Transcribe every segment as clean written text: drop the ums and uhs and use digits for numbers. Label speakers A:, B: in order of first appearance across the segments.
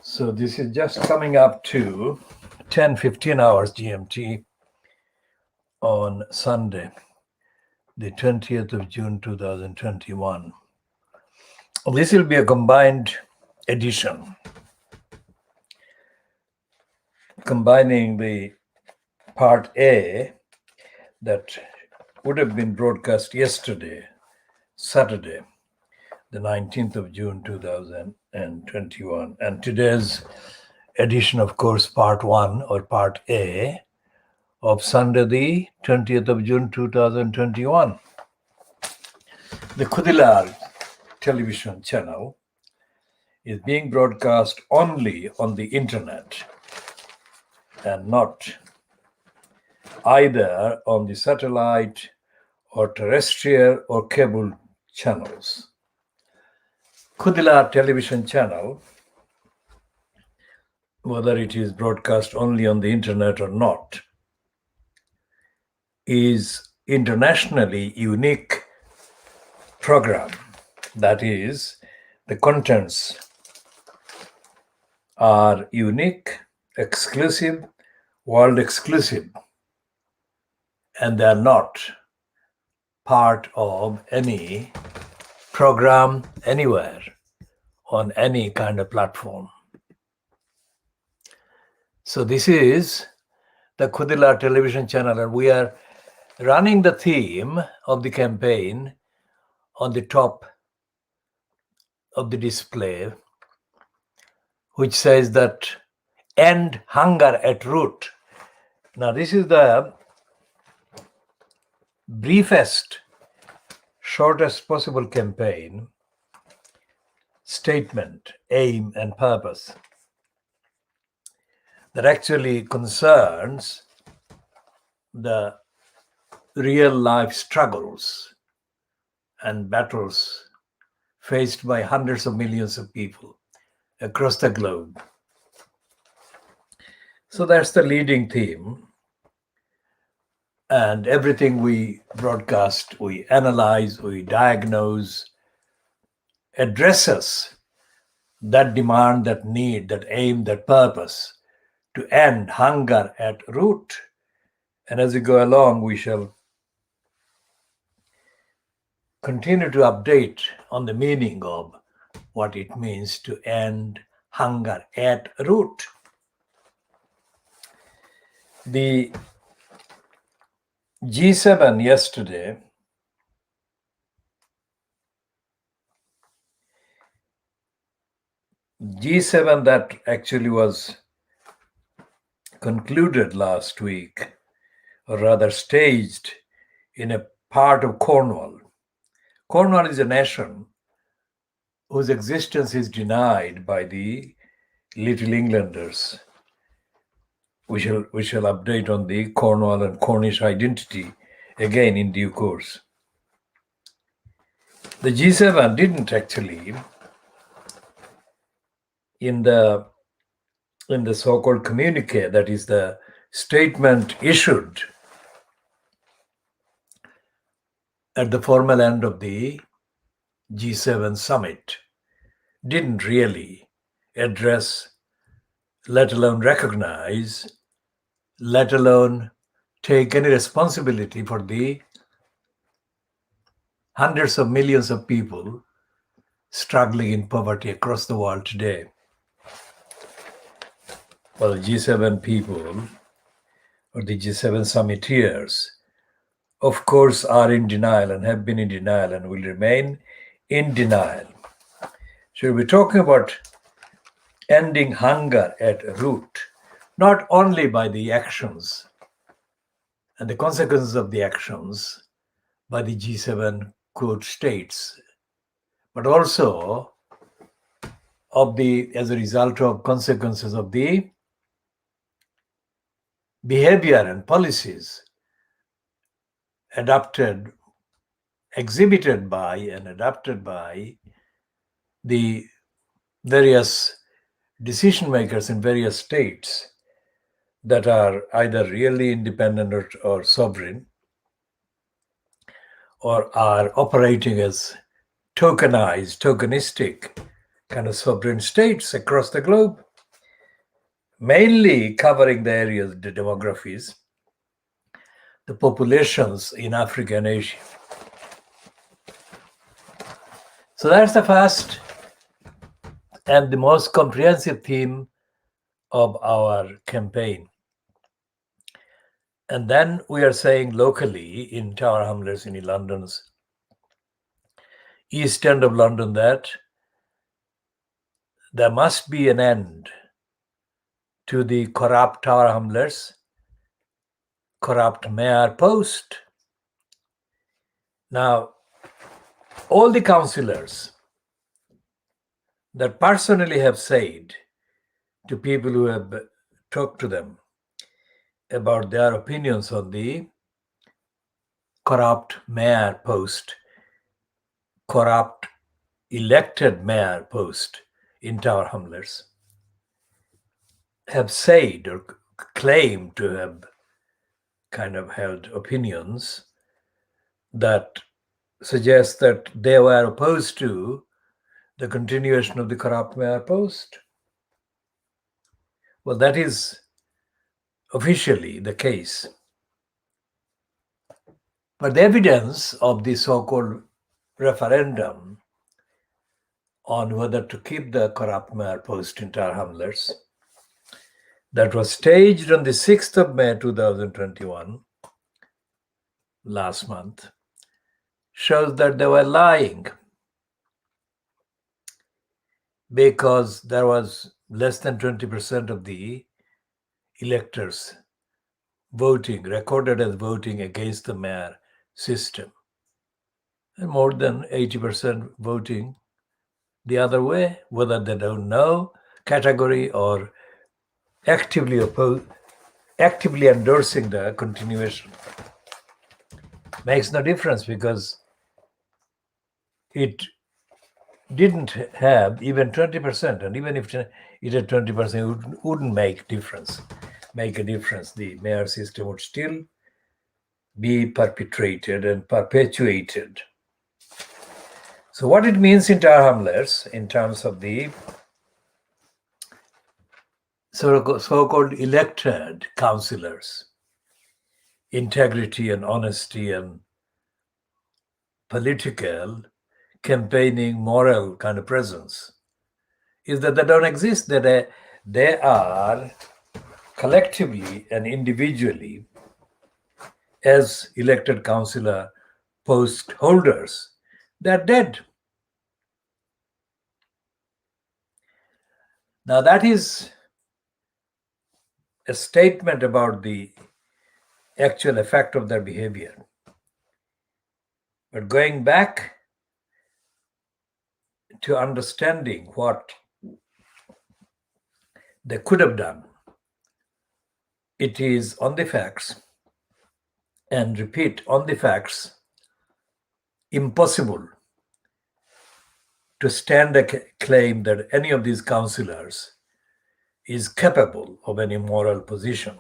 A: So this is just coming up to 10:15 hours GMT on Sunday, the 20th of June 2021. This will be a combined edition, combining the part A that would have been broadcast yesterday, Saturday, the 19th of June 2021, and today's edition, of course, part 1 or part A of Sunday, the 20th of June 2021. The KHOODEELAAR television channel is being broadcast only on the internet and not either on the satellite or terrestrial or cable channels. KHOODEELAAR television channel, whether it is broadcast only on the internet or not, is internationally unique program. That is, the contents are unique, exclusive, world exclusive, and they are not part of any program anywhere on any kind of platform. So this is the KHOODEELAAR television channel, and we are running the theme of the campaign on the top of the display, which says that end hunger at root. Now this is the briefest, shortest possible campaign, statement, aim, and purpose that actually concerns the real life struggles and battles faced by hundreds of millions of people across the globe. So that's the leading theme. And everything we broadcast, we analyze, we diagnose, addresses that demand, that need, that aim, that purpose to end hunger at root. And as we go along, we shall continue to update on the meaning of what it means to end hunger at root. The G7 yesterday G7 that actually was concluded last week, or rather staged in a part of Cornwall. Cornwall is a nation whose existence is denied by the Little Englanders. We shall update on the Cornwall and Cornish identity again in due course. The G7 didn't actually, in the so-called communique, that is the statement issued at the formal end of the G7 summit, didn't really address, let alone recognize, let alone take any responsibility for the hundreds of millions of people struggling in poverty across the world today. Well, the G7 people, or the G7 summiteers, of course, are in denial and have been in denial and will remain in denial. So we're talking about ending hunger at root, not only by the actions and the consequences of the actions by the G7 quote states, but also as a result of consequences of the behavior and policies exhibited by and adopted by the various decision makers in various states that are either really independent or sovereign, or are operating as tokenized, tokenistic kind of sovereign states across the globe, mainly covering the areas, the demographies, the populations in Africa and Asia. So that's the first and the most comprehensive theme of our campaign. And then we are saying locally in Tower Hamlets in London's east end of London that there must be an end to the corrupt Tower Hamlets, corrupt mayor post. Now, all the councillors that personally have said to people who have talked to them about their opinions on the corrupt mayor post, corrupt elected mayor post in Tower Hamlets, have said or claimed to have kind of held opinions that suggest that they were opposed to the continuation of the corrupt mayor post. Well, that is officially the case. But the evidence of the so-called referendum on whether to keep the corrupt mayor post in Tower Hamlets that was staged on the 6th of May 2021, last month, shows that they were lying, because there was less than 20% of the electors voting, recorded as voting against the mayor system, and more than 80% voting the other way, whether they don't know category or actively endorsing the continuation. Makes no difference, because it didn't have even 20%, and even if it had 20%, it wouldn't make a difference. The mayor system would still be perpetrated and perpetuated. So what it means in Tower Hamlets in terms of the so-called elected councillors, integrity and honesty and political campaigning moral kind of presence, is that they don't exist, that they are collectively and individually, as elected councillor post holders, they're dead. Now that is a statement about the actual effect of their behavior. But going back to understanding what they could have done, it is on the facts, and repeat, on the facts, impossible to stand a claim that any of these councillors is capable of any moral position,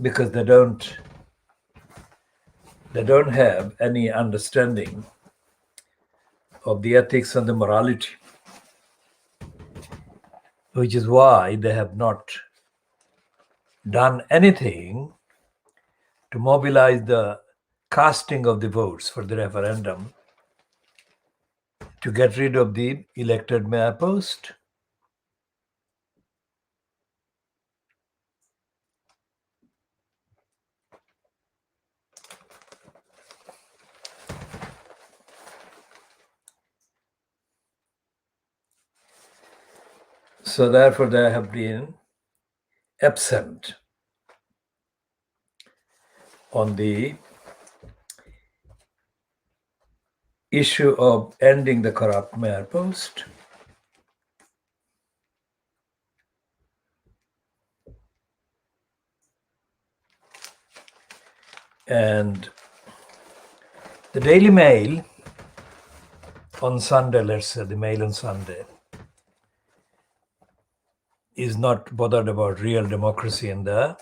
A: because they don't have any understanding of the ethics and the morality, which is why they have not done anything to mobilize the casting of the votes for the referendum to get rid of the elected mayor post. So therefore they have been absent on the issue of ending the corrupt mayor post. And the Daily Mail on Sunday, let's say the Mail on Sunday, is not bothered about real democracy in the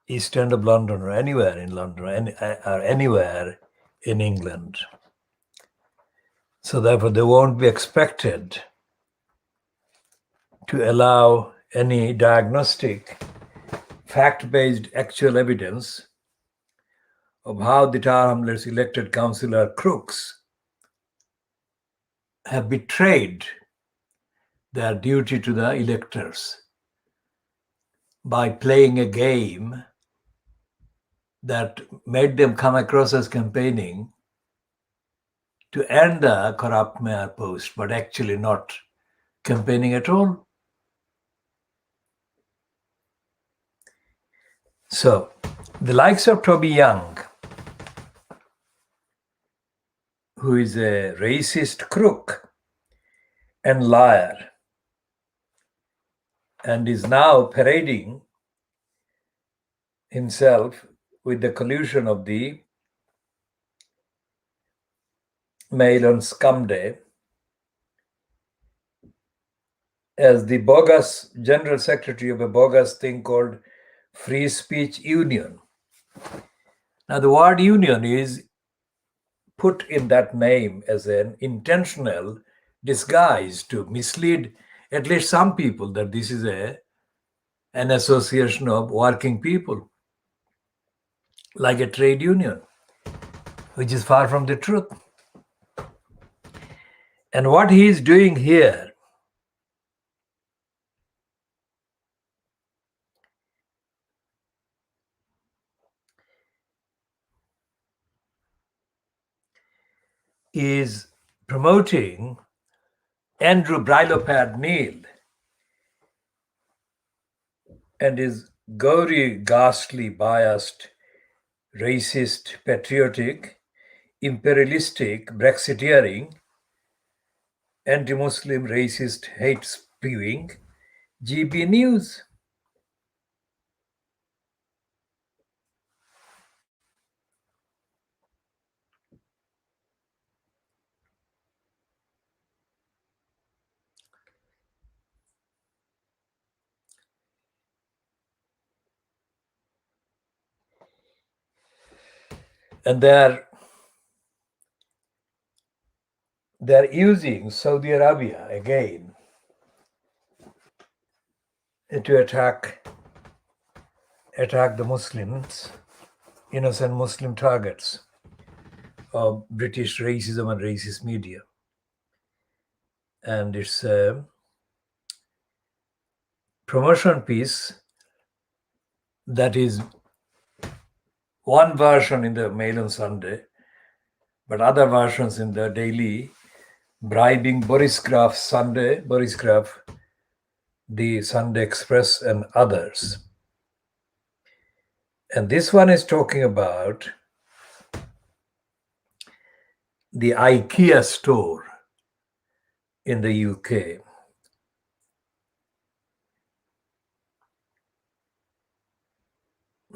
A: East End of London or anywhere in London or anywhere in England. So therefore, they won't be expected to allow any diagnostic, fact-based actual evidence of how the Tower Hamlets elected councillor crooks have betrayed their duty to the electors by playing a game that made them come across as campaigning to end the corrupt mayor post, but actually not campaigning at all. So, the likes of Toby Young, who is a racist crook and liar, and is now parading himself with the collusion of the Mail on Scum Day as the bogus general secretary of a bogus thing called Free Speech Union. Now, the word union is put in that name as an intentional disguise to mislead at least some people that this is an association of working people, like a trade union, which is far from the truth. And what he is doing here is promoting Andrew Brilopad Neil and his gory, ghastly, biased, racist, patriotic, imperialistic, Brexiteering, anti-Muslim, racist, hate-spewing GB News. And they're using Saudi Arabia again to attack the Muslims, innocent Muslim targets of British racism and racist media. And it's a promotion piece that is one version in the Mail on Sunday, but other versions in the Daily, bribing Boris Graf Sunday, Boris Graf, the Sunday Express, and others. And this one is talking about the IKEA store in the UK,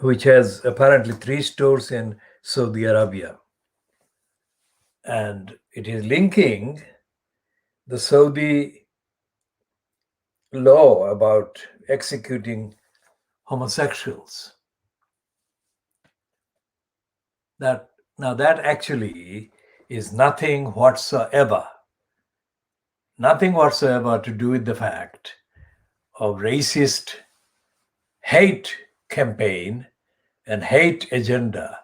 A: which has apparently 3 stores in Saudi Arabia. And it is linking the Saudi law about executing homosexuals. That actually is nothing whatsoever to do with the fact of racist hate campaign and hate agenda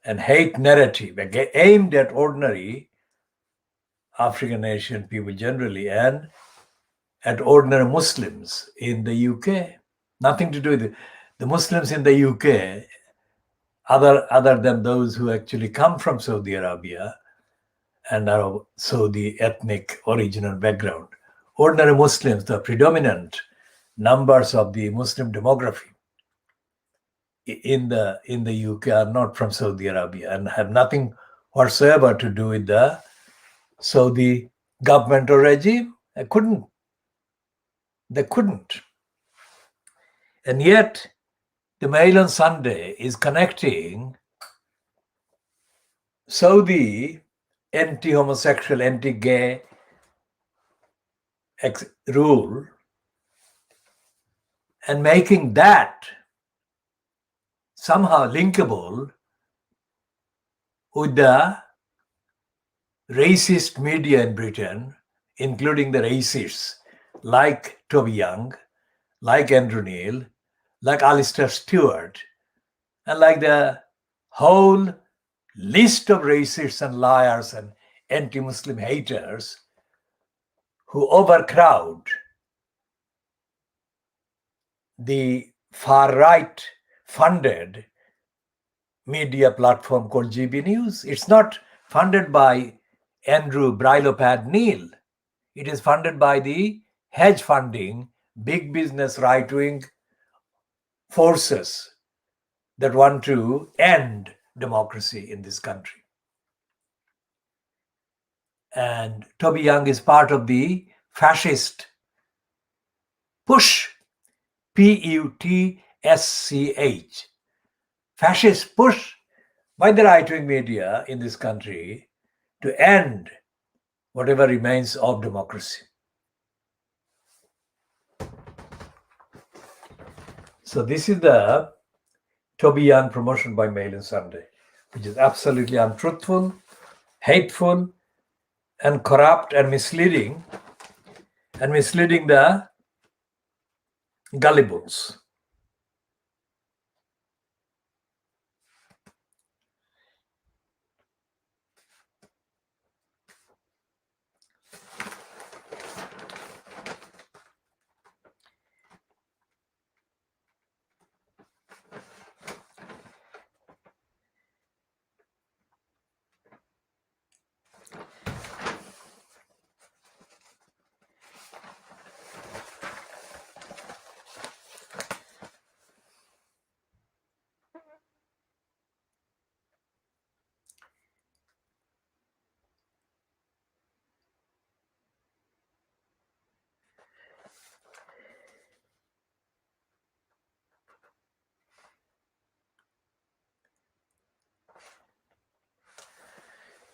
A: and hate narrative aimed at ordinary African Asian people generally and at ordinary Muslims in the UK. Nothing to do with the Muslims in the UK, other than those who actually come from Saudi Arabia and are of Saudi ethnic origin and background. Ordinary Muslims, the predominant numbers of the Muslim demography in the UK are not from Saudi Arabia and have nothing whatsoever to do with the Saudi government or regime. They couldn't. And yet, the Mail on Sunday is connecting Saudi anti-homosexual, anti-gay rule and making that somehow linkable with the racist media in Britain, including the racists like Toby Young, like Andrew Neil, like Alistair Stewart, and like the whole list of racists and liars and anti-Muslim haters who overcrowd the far-right funded media platform called GB News. It's not funded by Andrew Brilopad Neil. It is funded by the hedge funding, big business right-wing forces that want to end democracy in this country. And Toby Young is part of the fascist push, P-U-T-S-C-H, fascist push by the right-wing media in this country to end whatever remains of democracy. So this is the Toby Young promotion by Mail in Sunday, which is absolutely untruthful, hateful, and corrupt and misleading the gullibles.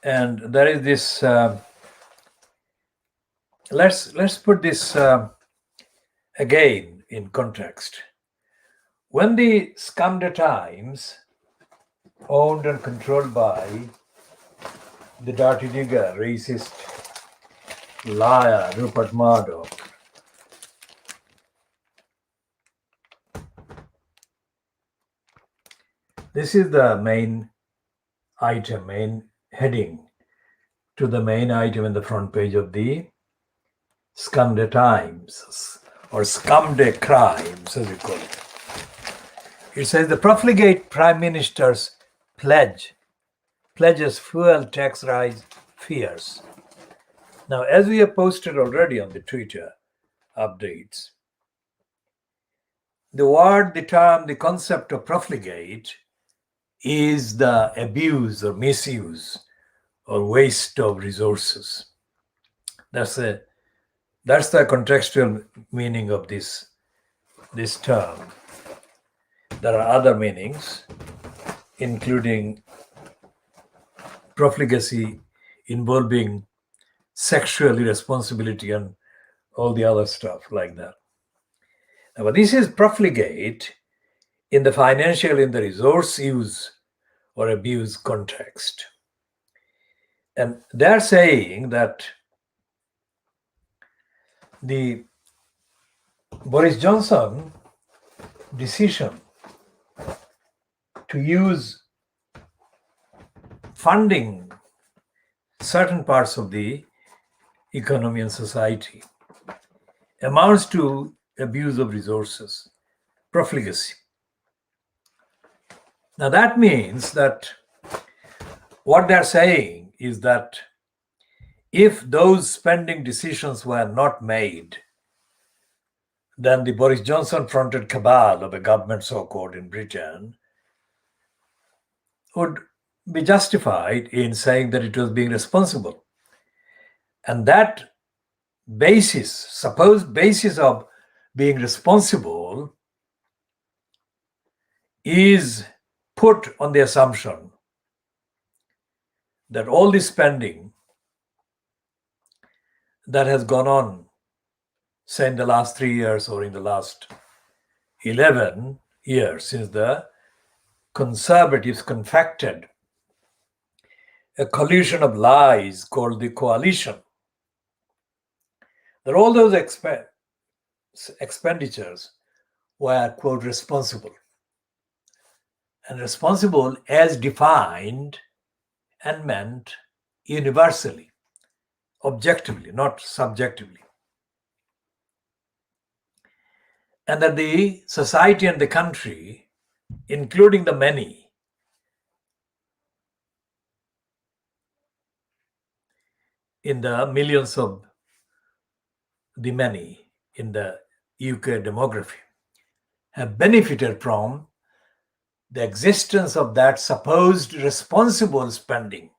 A: And there is this, let's put this again in context. When the Scum Times, owned and controlled by the dirty digger, racist liar Rupert Murdoch, this is the main item, main heading to the main item in the front page of the Scum Times, or Scum Crimes, as we call it. It says the profligate Prime Minister's pledges fuel tax rise fears. Now, as we have posted already on the Twitter updates, the term, the concept of profligate is the abuse or misuse or waste of resources. That's the contextual meaning of this term. There are other meanings, including profligacy involving sexual irresponsibility and all the other stuff like that. Now, but this is profligate in the financial, in the resource use or abuse context. And they're saying that the Boris Johnson decision to use funding certain parts of the economy and society amounts to abuse of resources, profligacy. Now that means that what they're saying is that if those spending decisions were not made, then the Boris Johnson fronted cabal of a government so-called in Britain would be justified in saying that it was being responsible. And that supposed basis of being responsible is put on the assumption that all the spending that has gone on, say in the last 3 years or in the last 11 years since the conservatives confected a collusion of lies called the coalition. That all those expenditures were, quote, responsible. And responsible as defined and meant universally, objectively, not subjectively. And that the society and the country, including the many, in the millions of the many in the UK demography, have benefited from the existence of that supposed responsible spending.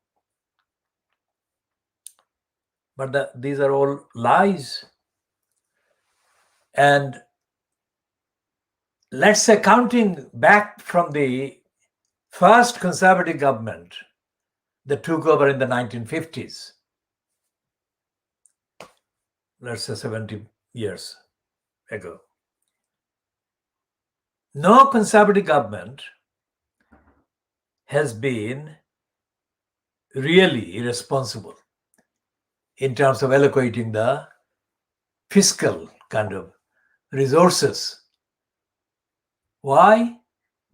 A: But these are all lies. And let's say, counting back from the first conservative government that took over in the 1950s, let's say 70 years ago, no conservative government has been really irresponsible in terms of allocating the fiscal kind of resources. Why?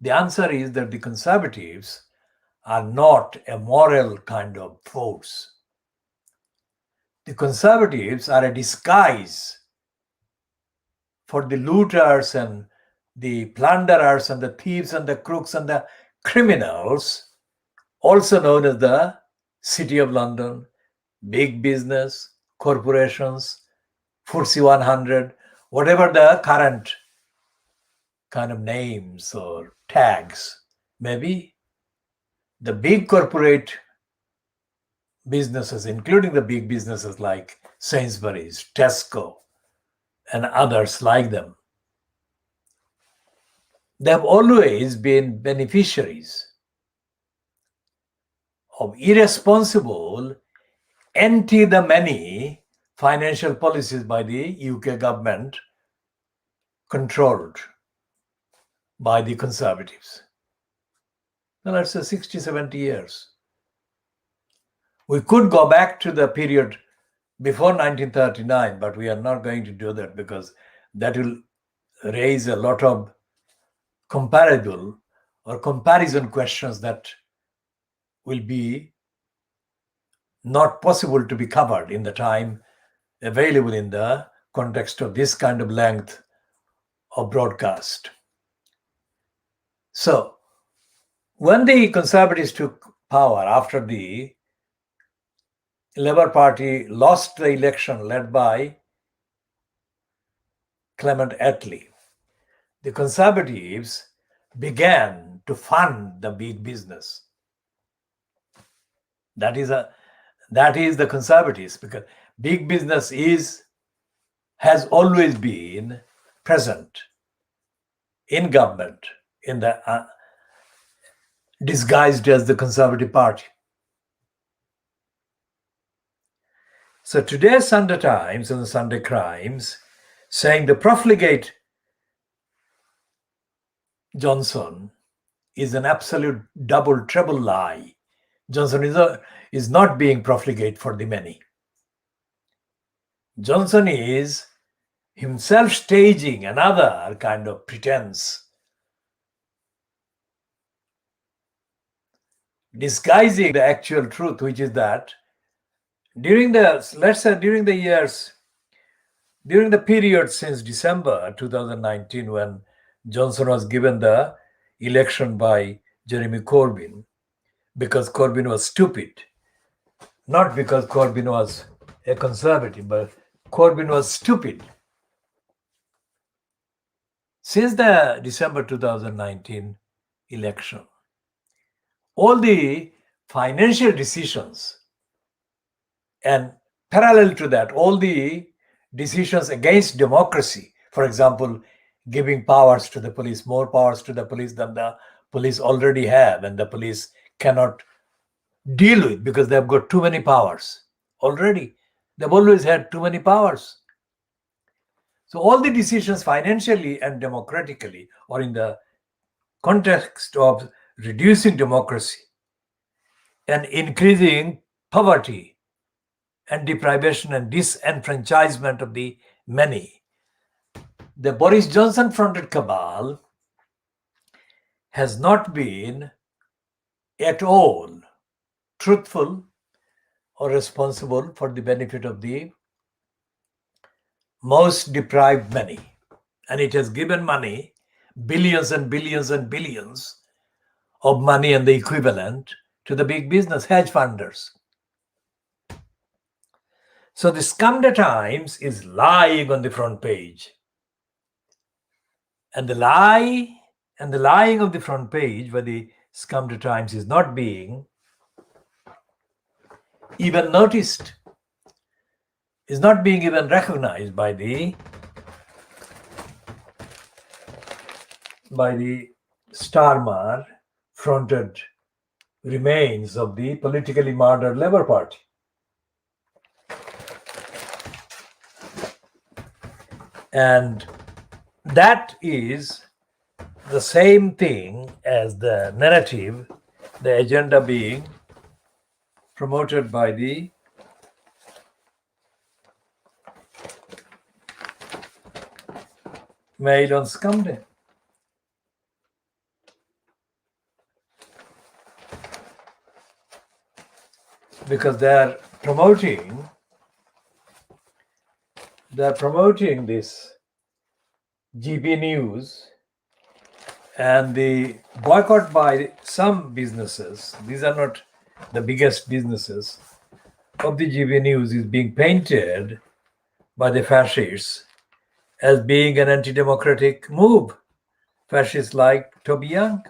A: The answer is that the conservatives are not a moral kind of force. The conservatives are a disguise for the looters and the plunderers and the thieves and the crooks and the criminals, also known as the City of London, big business, corporations, FTSE 100, whatever the current kind of names or tags may be. The big corporate businesses, including the big businesses like Sainsbury's, Tesco, and others like them, they have always been beneficiaries of irresponsible, anti-the-many financial policies by the UK government, controlled by the conservatives. Now, let's say 60, 70 years. We could go back to the period before 1939, but we are not going to do that because that will raise a lot of comparable or comparison questions that will be not possible to be covered in the time available in the context of this kind of length of broadcast. So, when the Conservatives took power after the Labour Party lost the election led by Clement Attlee, the Conservatives began to fund the big business. That is the Conservatives, because big business has always been present in government, in the disguised as the Conservative Party. So today's Sunday Times and the Sunday Crimes saying the profligate Johnson is an absolute double, treble lie. Johnson is not being profligate for the many. Johnson is himself staging another kind of pretense, disguising the actual truth, which is that during the period since December 2019, when Johnson was given the election by Jeremy Corbyn, because Corbyn was stupid, not because Corbyn was a conservative, but Corbyn was stupid. Since the December 2019 election, all the financial decisions, and parallel to that, all the decisions against democracy, for example, giving powers to the police, more powers to the police than the police already have, and the police cannot deal with because they've got too many powers already. They've always had too many powers. So all the decisions financially and democratically, or in the context of reducing democracy and increasing poverty and deprivation and disenfranchisement of the many. The Boris Johnson fronted cabal has not been at all truthful or responsible for the benefit of the most deprived many. And it has given money, billions and billions and billions of money and the equivalent to the big business hedge funders. So the Scamda Times is lying on the front page. And the lying of the front page, where the Scamda Times is not being even noticed, is not being even recognized by the Starmer fronted remains of the politically murdered Labour Party. And that is the same thing as the narrative, the agenda being promoted by the Mail on Scamda. Because they're promoting this GB News and the boycott by some businesses. These are not the biggest businesses of the GB News is being painted by the fascists as being an anti-democratic move. Fascists like Toby Young.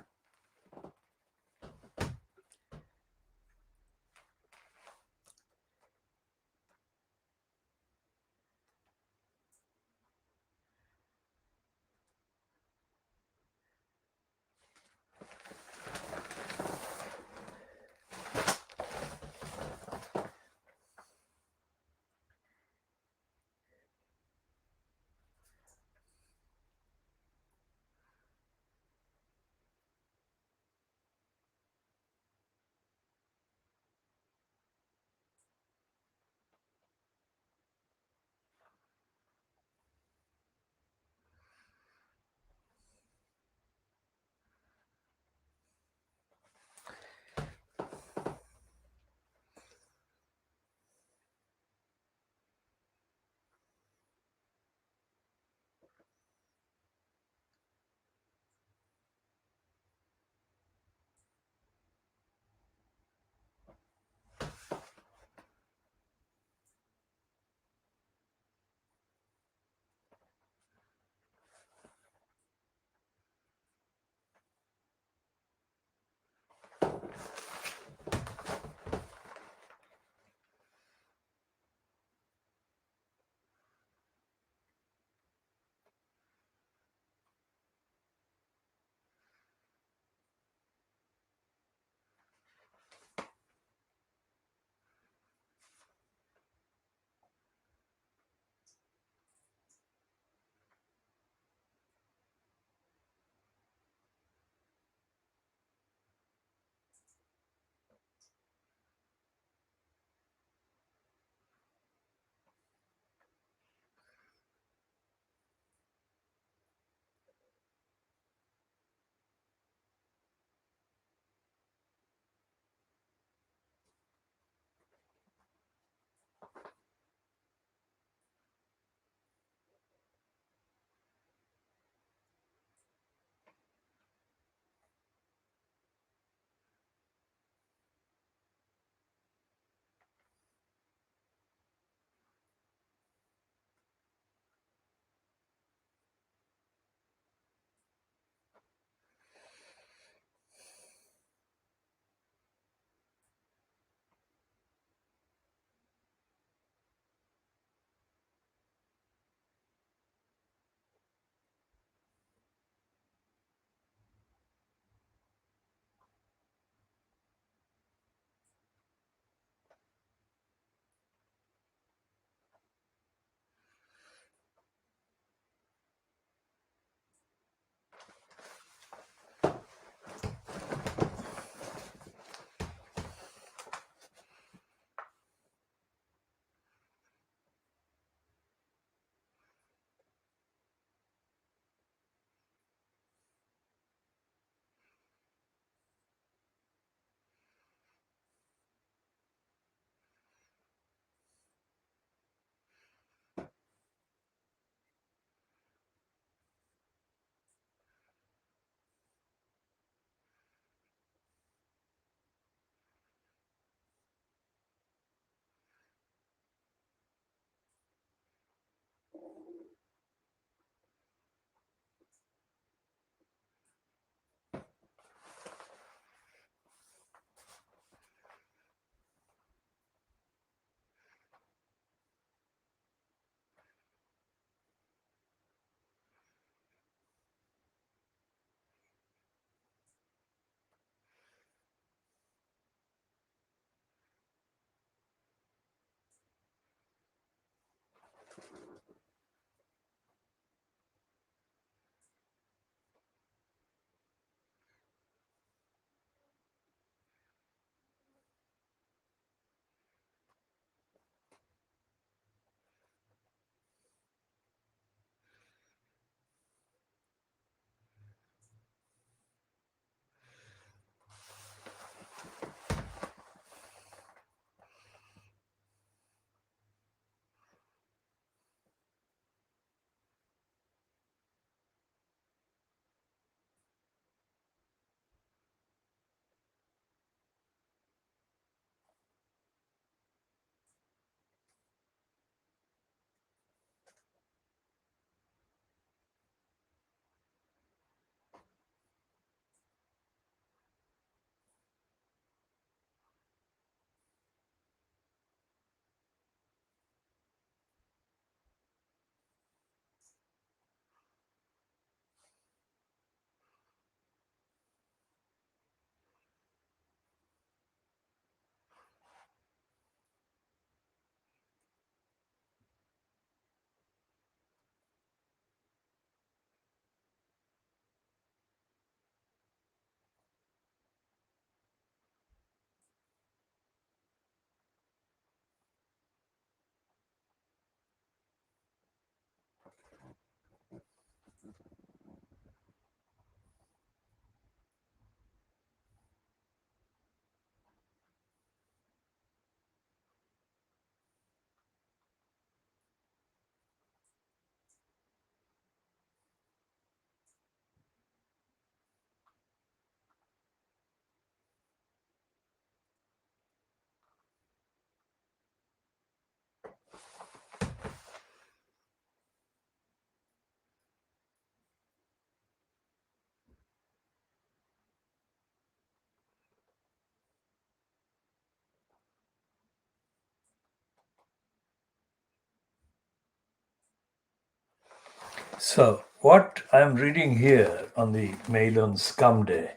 A: So, what I'm reading here on the Mail on Scum Day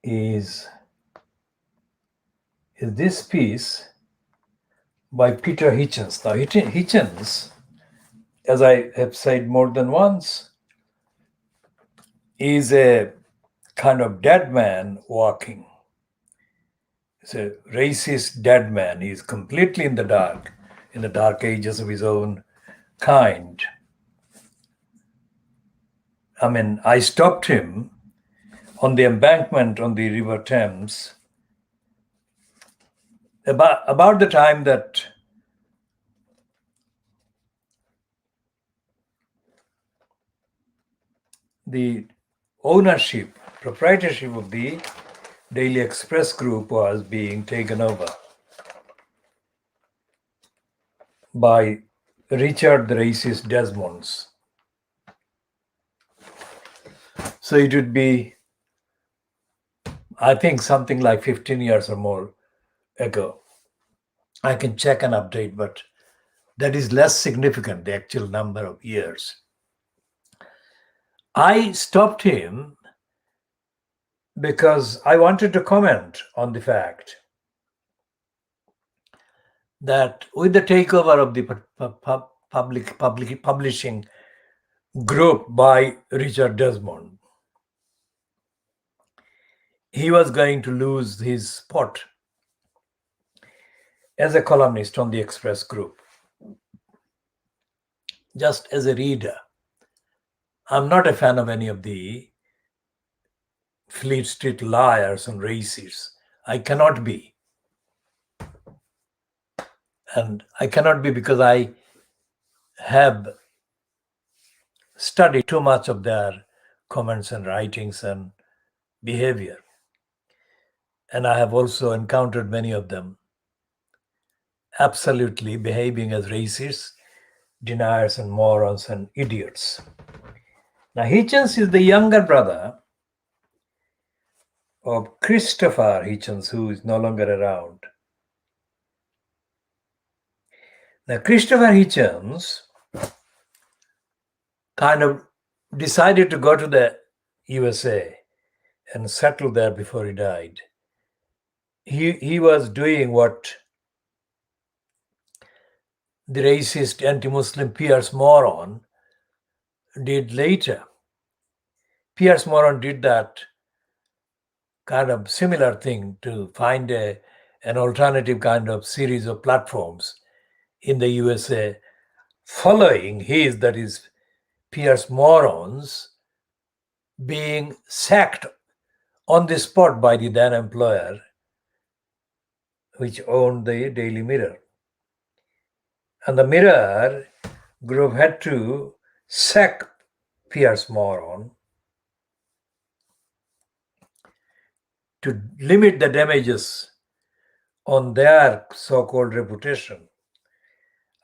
A: is this piece by Peter Hitchens. Now, Hitchens, as I have said more than once, is a kind of dead man walking. He's a racist dead man. He's completely in the dark ages of his own kind. I mean, I stopped him on the embankment on the River Thames about the time that the proprietorship of the Daily Express group was being taken over by Richard the Racist Desmonds. So it would be, I think, something like 15 years or more ago. I can check and update, but that is less significant, the actual number of years. I stopped him because I wanted to comment on the fact that with the takeover of the public publishing group by Richard Desmond, he was going to lose his spot as a columnist on the Express group. Just as a reader, I'm not a fan of any of the Fleet Street liars and racists. I cannot be. And I cannot be because I have studied too much of their comments and writings and behavior. And I have also encountered many of them absolutely behaving as racists, deniers and morons and idiots. Now, Hitchens is the younger brother of Christopher Hitchens, who is no longer around. Now, Christopher Hitchens kind of decided to go to the USA and settle there before he died. He was doing what the racist anti-Muslim Pierce Moron did later. Pierce Moron did that kind of similar thing to find an alternative kind of series of platforms in the USA following his, that is, Pierce Moron's being sacked on the spot by the then employer, which owned the Daily Mirror. And the Mirror group had to sack Pierce Moron to limit the damages on their so-called reputation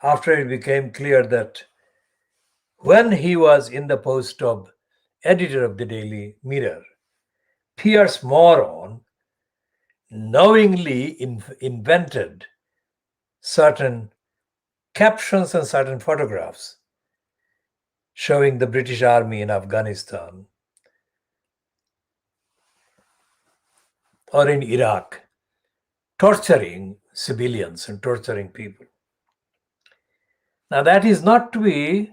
A: after it became clear that when he was in the post of editor of the Daily Mirror, Pierce Moron knowingly invented certain captions and certain photographs showing the British Army in Afghanistan or in Iraq torturing civilians and torturing people. Now, that is not to be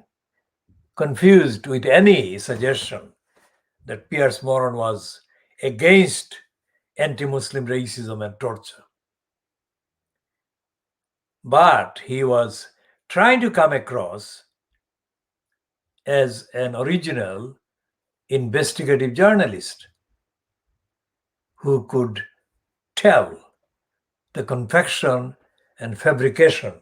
A: confused with any suggestion that Pierce Moron was against anti-Muslim racism and torture. But he was trying to come across as an original investigative journalist who could tell the confection and fabrication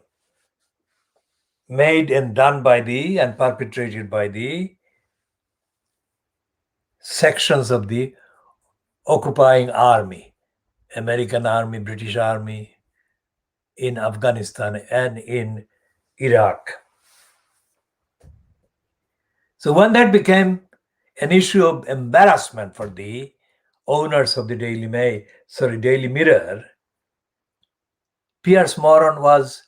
A: made and done by and perpetrated by the sections of the occupying army, American Army, British Army, in Afghanistan and in Iraq. So when that became an issue of embarrassment for the owners of the Daily Mirror, Pierce Moron was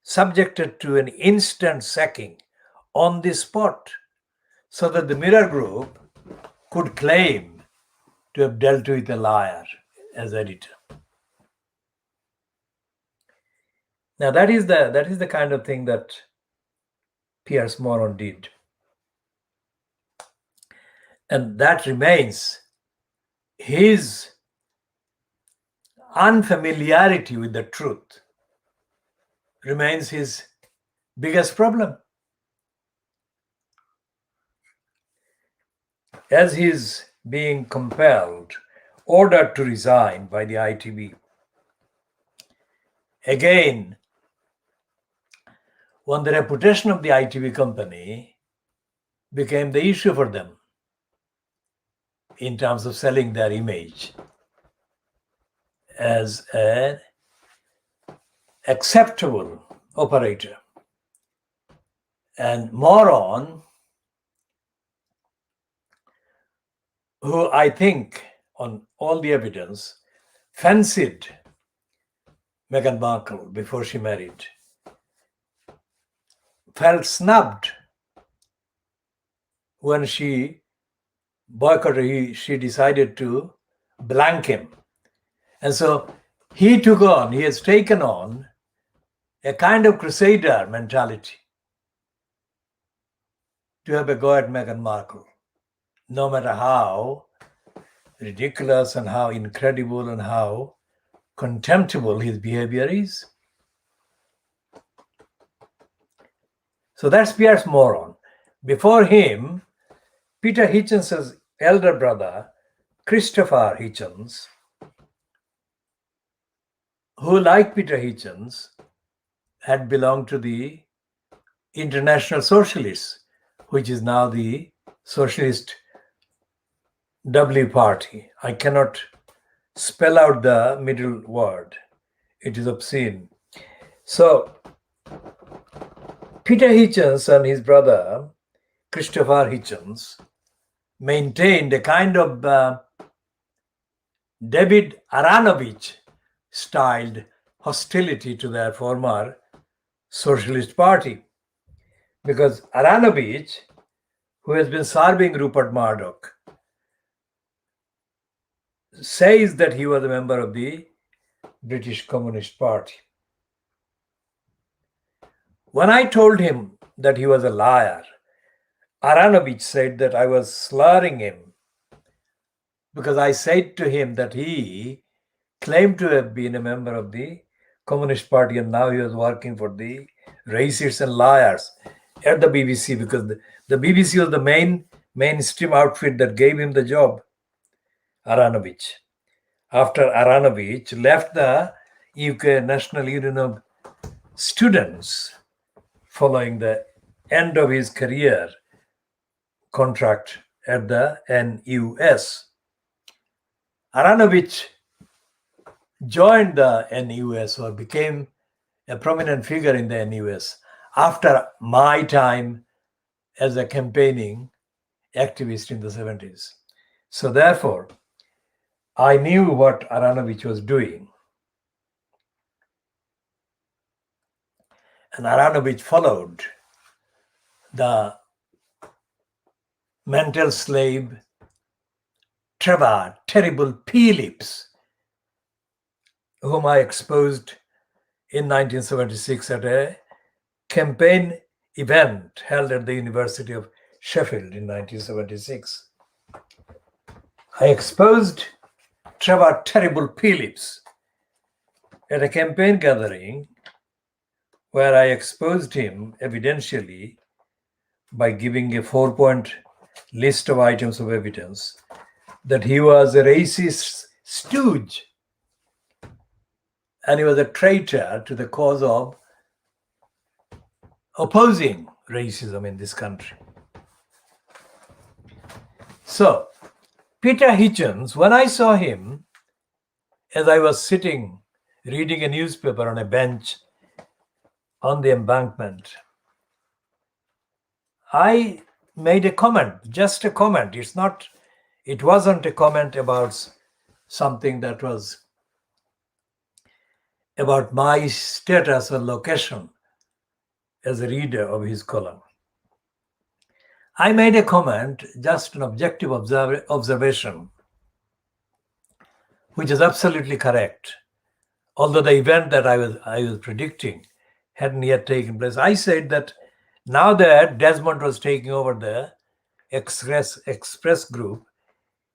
A: subjected to an instant sacking on the spot so that the Mirror Group could claim to have dealt with a liar as editor. Now that is the kind of thing that Piers Morgan did. And that remains his unfamiliarity with the truth remains his biggest problem. As he is being compelled, ordered to resign by the ITV, again, when the reputation of the ITV company became the issue for them in terms of selling their image as an acceptable operator. And Moran, who I think on all the evidence fancied Meghan Markle before she married, felt snubbed when she boycotted, she decided to blank him. And so he has taken on a kind of crusader mentality to have a go at Meghan Markle, no matter how ridiculous and how incredible and how contemptible his behavior is. So that's Piers Morgan. Before him, Peter Hitchens's elder brother, Christopher Hitchens, who, like Peter Hitchens, had belonged to the International Socialists, which is now the Socialist W Party. I cannot spell out the middle word. It is obscene. So, Peter Hitchens and his brother, Christopher Hitchens, maintained a kind of David Aaronovitch-styled hostility to their former Socialist Party. Because Aaronovitch, who has been serving Rupert Murdoch, says that he was a member of the British Communist Party. When I told him that he was a liar, Aaronovitch said that I was slurring him because I said to him that he claimed to have been a member of the Communist Party and now he was working for the racists and liars at the BBC, because the BBC was the mainstream outfit that gave him the job, Aaronovitch. After Aaronovitch left the UK National Union of Students following the end of his career contract at the NUS, Aaronovitch joined the NUS or became a prominent figure in the NUS after my time as a campaigning activist in the 70s. So therefore, I knew what Aaronovitch was doing. And Aaronovitch followed the mental slave Trevor Terrible Phillips, whom I exposed in 1976 at a campaign event held at the University of Sheffield in 1976. I exposed Trevor Terrible Phillips at a campaign gathering where I exposed him evidentially by giving a 4-point list of items of evidence that he was a racist stooge and he was a traitor to the cause of opposing racism in this country. So, Peter Hitchens, when I saw him as I was sitting reading a newspaper on a bench on the embankment, I made a comment, just a comment. It wasn't a comment about something that was about my status or location as a reader of his column. I made a comment, just an objective observation, which is absolutely correct. Although the event that I was predicting hadn't yet taken place, I said that now that Desmond was taking over the Express group,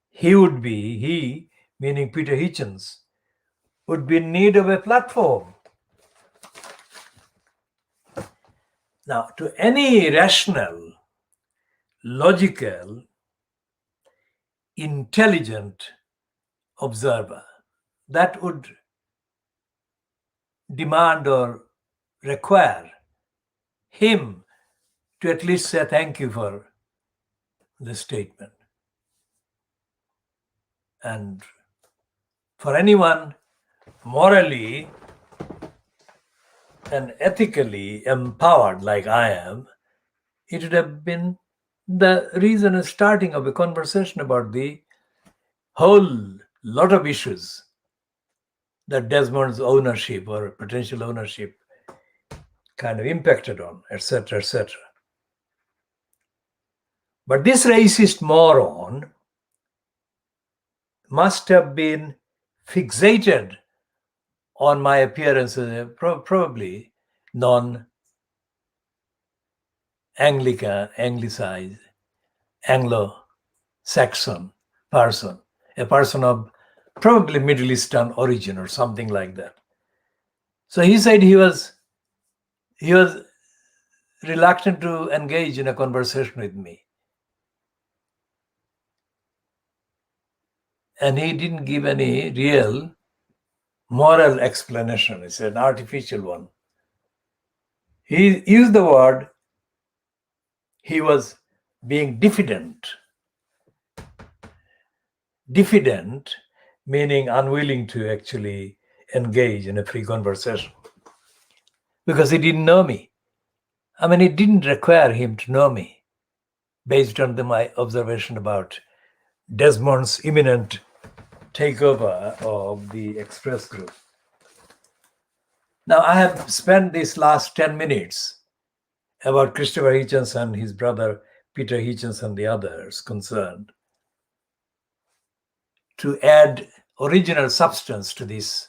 A: he, meaning Peter Hitchens, would be in need of a platform. Now, to any rational, logical, intelligent observer, that would demand or require him to at least say thank you for the statement. And for anyone morally and ethically empowered like I am, it would have been the reason and starting of a conversation about the whole lot of issues that Desmond's ownership or potential ownership kind of impacted on, etc., etc. But this racist moron must have been fixated on my appearance as a probably non-Anglican, Anglicized, Anglo-Saxon person, a person of probably Middle Eastern origin or something like that. So he said he was reluctant to engage in a conversation with me. And he didn't give any real moral explanation. It's an artificial one. He used the word, he was being diffident. Diffident meaning unwilling to actually engage in a free conversation because he didn't know me. I mean, it didn't require him to know me based on my observation about Desmond's imminent takeover of the Express Group. Now, I have spent these last 10 minutes about Christopher Hitchens and his brother Peter Hitchens and the others concerned to add original substance to this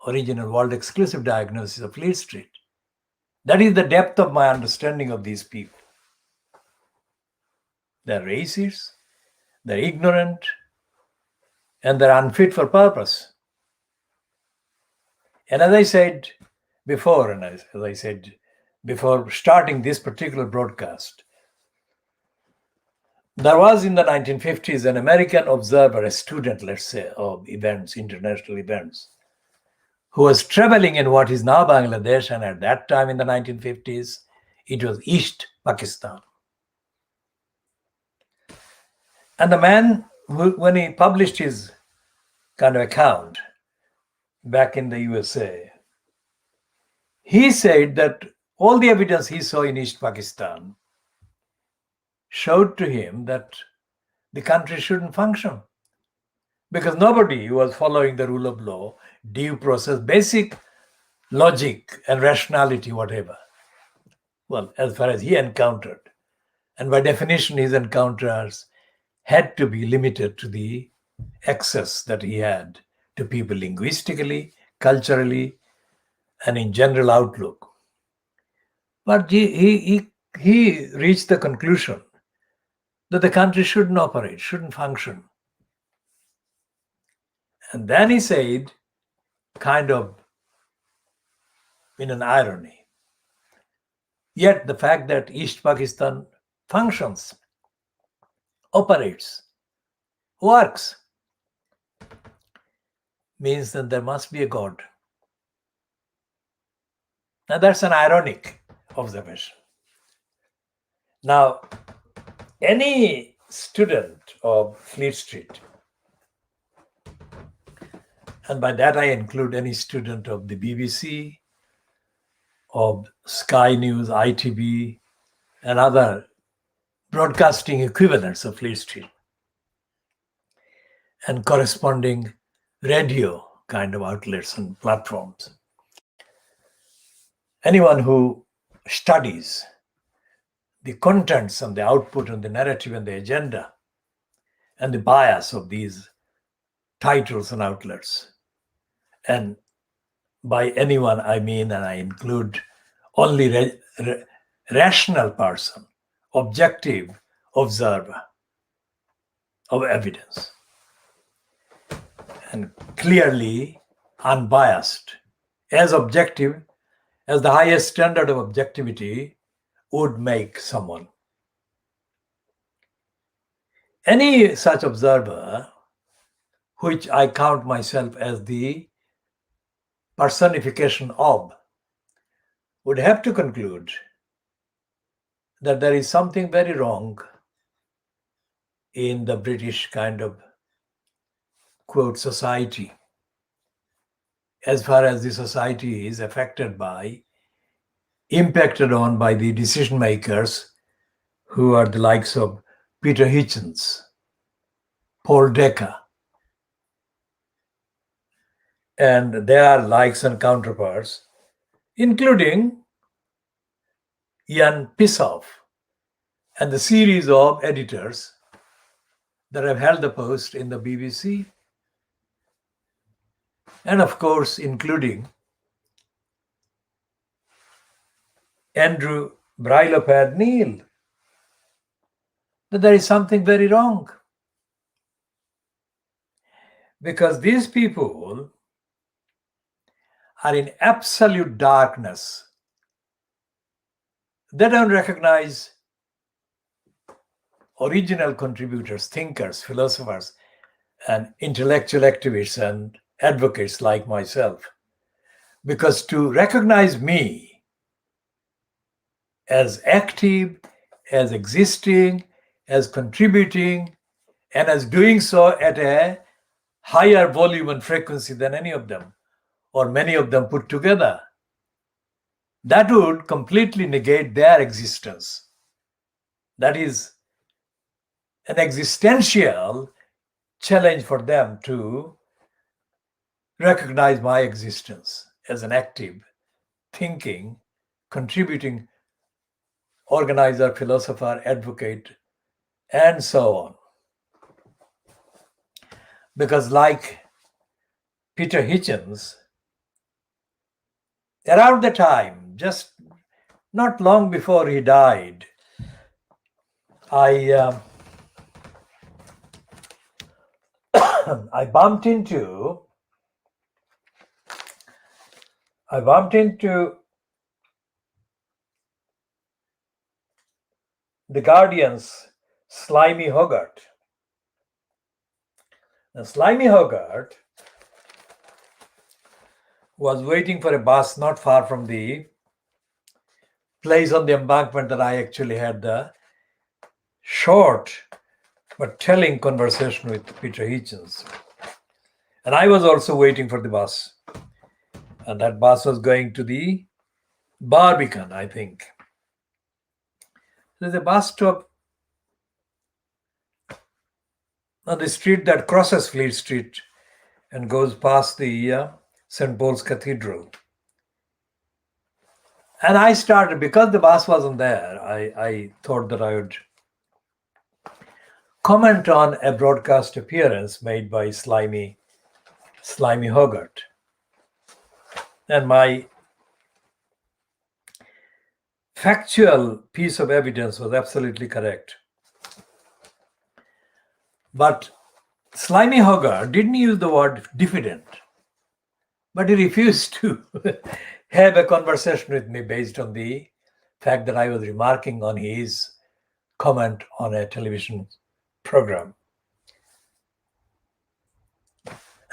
A: original world exclusive diagnosis of Fleet Street. That is the depth of my understanding of these people. They're racist, they're ignorant, and they're unfit for purpose. And as I said before, and as I said before starting this particular broadcast, there was in the 1950s an American observer, a student, let's say, of events, international events, who was traveling in what is now Bangladesh, and at that time in the 1950s, it was East Pakistan. And the man, when he published his kind of account back in the USA, he said that all the evidence he saw in East Pakistan showed to him that the country shouldn't function because nobody was following the rule of law, due process, basic logic and rationality, whatever. Well, as far as he encountered. And by definition, his encounters had to be limited to the access that he had to people linguistically, culturally, and in general outlook. But he reached the conclusion that the country shouldn't operate, shouldn't function. And then he said, kind of in an irony, yet the fact that East Pakistan functions, operates, works, means that there must be a God. Now that's an ironic observation. Now, any student of Fleet Street, and by that I include any student of the BBC, of Sky News, ITV, and other broadcasting equivalents of Fleet Street, and corresponding radio kind of outlets and platforms. Anyone who studies the contents and the output and the narrative and the agenda and the bias of these titles and outlets. And by anyone, I mean, and I include only rational person, objective observer of evidence, and clearly unbiased, as objective as the highest standard of objectivity would make someone. Any such observer, which I count myself as the personification of, would have to conclude that there is something very wrong in the British kind of, quote, society, as far as the society is affected by, impacted on by the decision makers who are the likes of Peter Hitchens, Paul Decker, and their likes and counterparts, including Ian Pissoff and the series of editors that have held the post in the BBC, and of course including Andrew Brylo-Neil, that there is something very wrong. Because these people are in absolute darkness. They don't recognize original contributors, thinkers, philosophers, and intellectual activists and advocates like myself. Because to recognize me as active, as existing, as contributing, and as doing so at a higher volume and frequency than any of them, or many of them put together, that would completely negate their existence. That is an existential challenge for them to recognize my existence as an active, thinking, contributing organizer, philosopher, advocate, and so on. Because like Peter Hitchens, around the time, just not long before he died, I bumped into the Guardian's Slimy Hogarth. Now, Slimy Hogarth was waiting for a bus not far from the place on the embankment that I actually had the short but telling conversation with Peter Hitchens. And I was also waiting for the bus. And that bus was going to the Barbican, I think. There's a bus stop on the street that crosses Fleet Street and goes past the St. Paul's Cathedral. And I started, because the bus wasn't there, I thought that I would comment on a broadcast appearance made by Slimy Hogarth. And my factual piece of evidence was absolutely correct. But Slimy Hogarth didn't use the word diffident, but he refused to have a conversation with me based on the fact that I was remarking on his comment on a television program.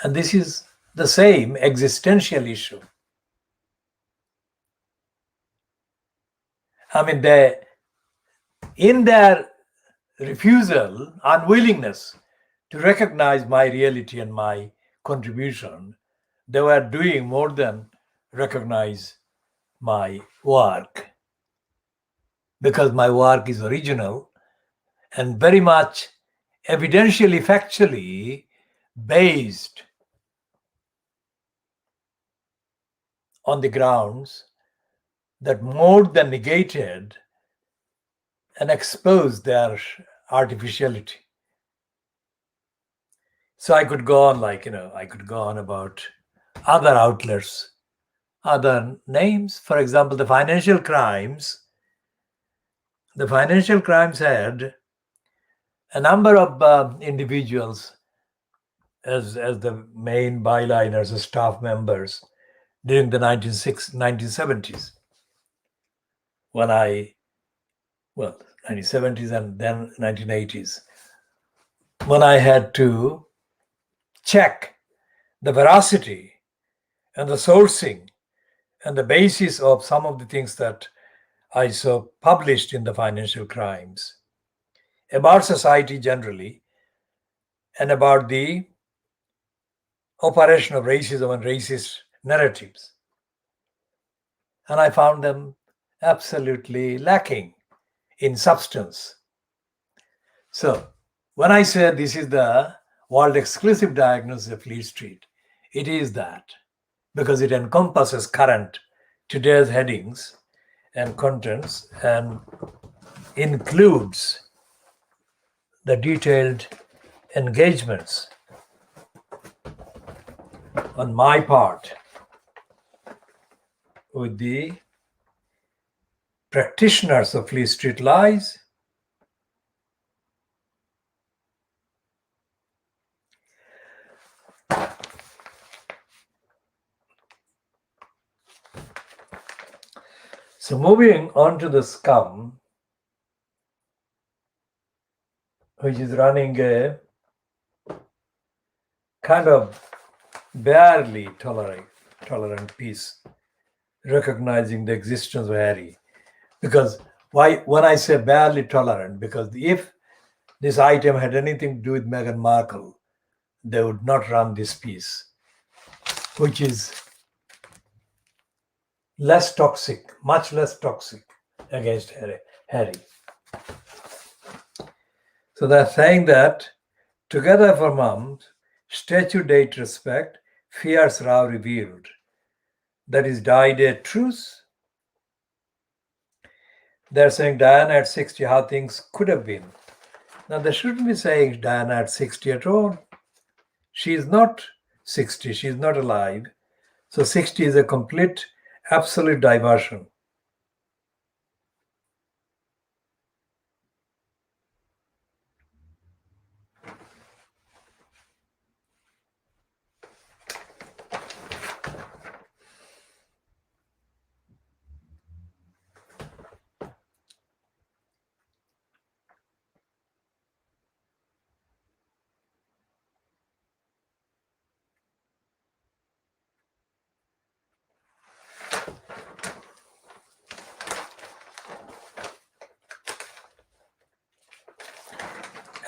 A: And this is the same existential issue. I mean, in their refusal, unwillingness to recognize my reality and my contribution, they were doing more than recognize my work, because my work is original and very much evidentially, factually based on the grounds that more than negated and expose their artificiality. So I could go on I could go on about other outlets, other names. For example, the financial crimes. The financial crimes had a number of individuals as the main byliners, as staff members during the 1970s. When 1970s and then 1980s, when I had to check the veracity and the sourcing and the basis of some of the things that I saw published in the financial crimes about society generally and about the operation of racism and racist narratives. And I found them absolutely lacking in substance. So when I say this is the world exclusive diagnosis of Fleet Street, it is that, because it encompasses current today's headings and contents and includes the detailed engagements on my part with the practitioners of Fleet Street lies, so moving on to the scum, which is running a kind of barely tolerant piece, recognizing the existence of Harry. Because when I say barely tolerant, because if this item had anything to do with Meghan Markle, they would not run this piece, which is less toxic, much less toxic against Harry. So they're saying that Together for Mums, statue date respect, fierce Rao revealed. That is died-day truce. They're saying Diana at 60, how things could have been. Now they shouldn't be saying Diana at 60 at all. She is not 60, she is not alive. So 60 is a complete, absolute diversion.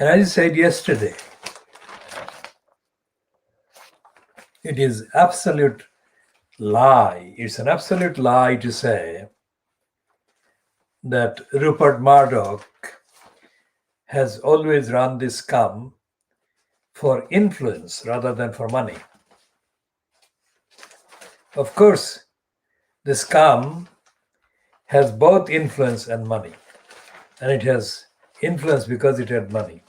A: And as I said yesterday, it is absolute lie. It's an absolute lie to say that Rupert Murdoch has always run this scum for influence rather than for money. Of course, the scum has both influence and money, and it has influence because it had money.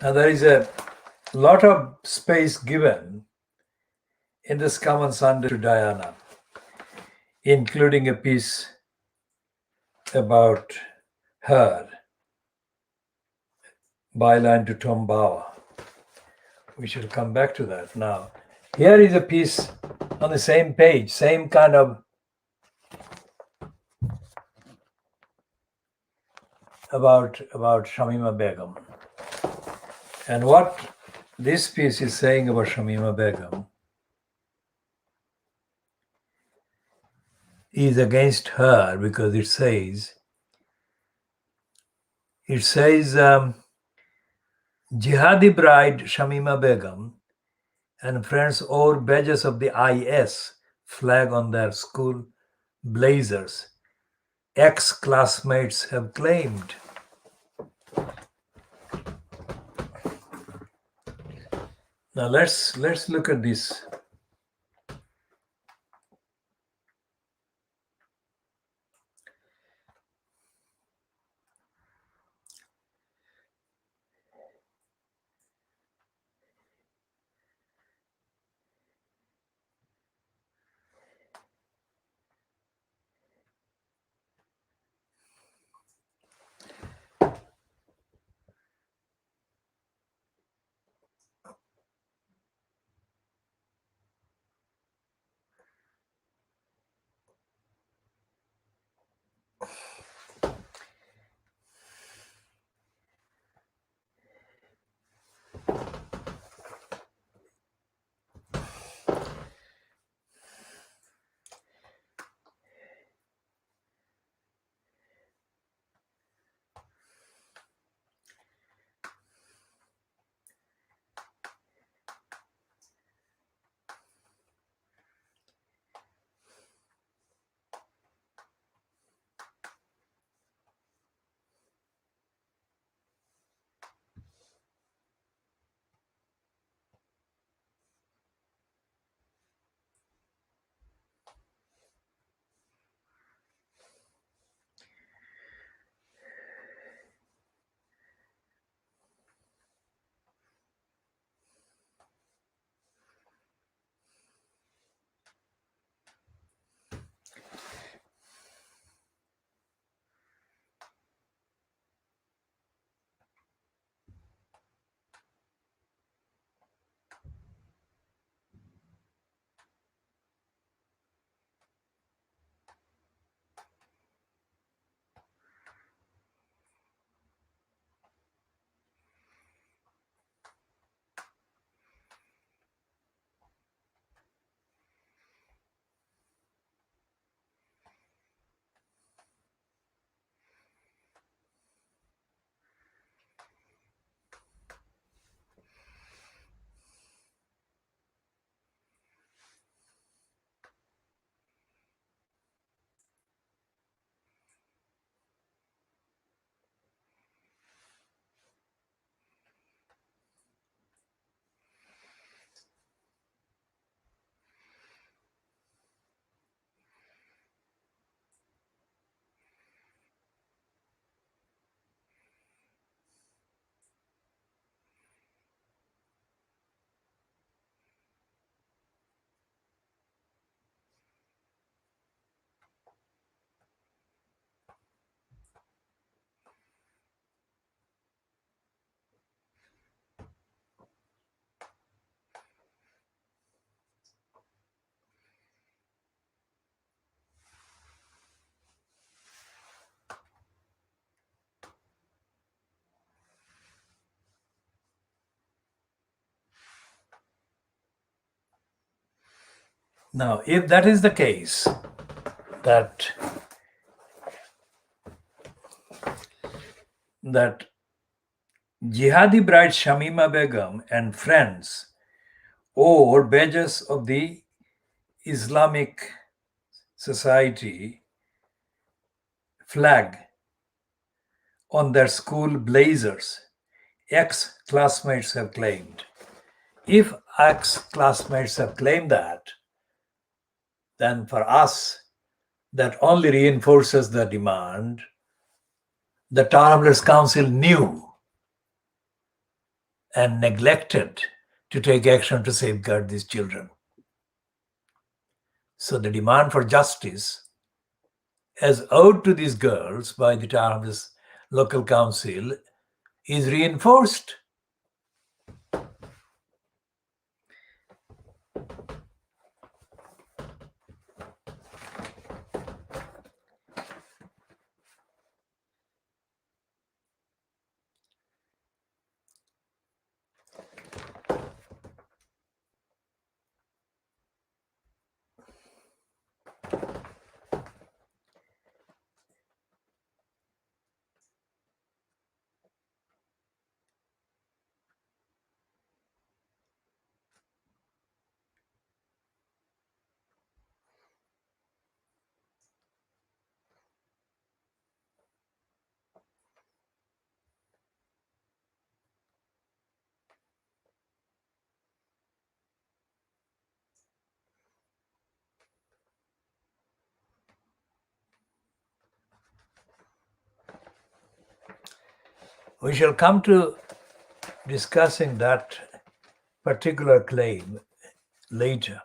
A: And there is a lot of space given in this Common Sunday to Diana, including a piece about her byline to Tom Bauer. We should come back to that now. Here is a piece on the same page, same kind of about Shamima Begum. And what this piece is saying about Shamima Begum is against her, because it says Jihadi bride Shamima Begum and friends wore badges of the IS flag on their school blazers. Ex-classmates have claimed. Now let's look at this. Now, if that is the case, that Jihadi bride Shamima Begum and friends wore badges of the Islamic Society flag on their school blazers, ex-classmates have claimed. If ex-classmates have claimed that, then for us, that only reinforces the demand. The Travelers Council knew and neglected to take action to safeguard these children. So the demand for justice as owed to these girls by the Travelers Local Council is reinforced. We shall come to discussing that particular claim later.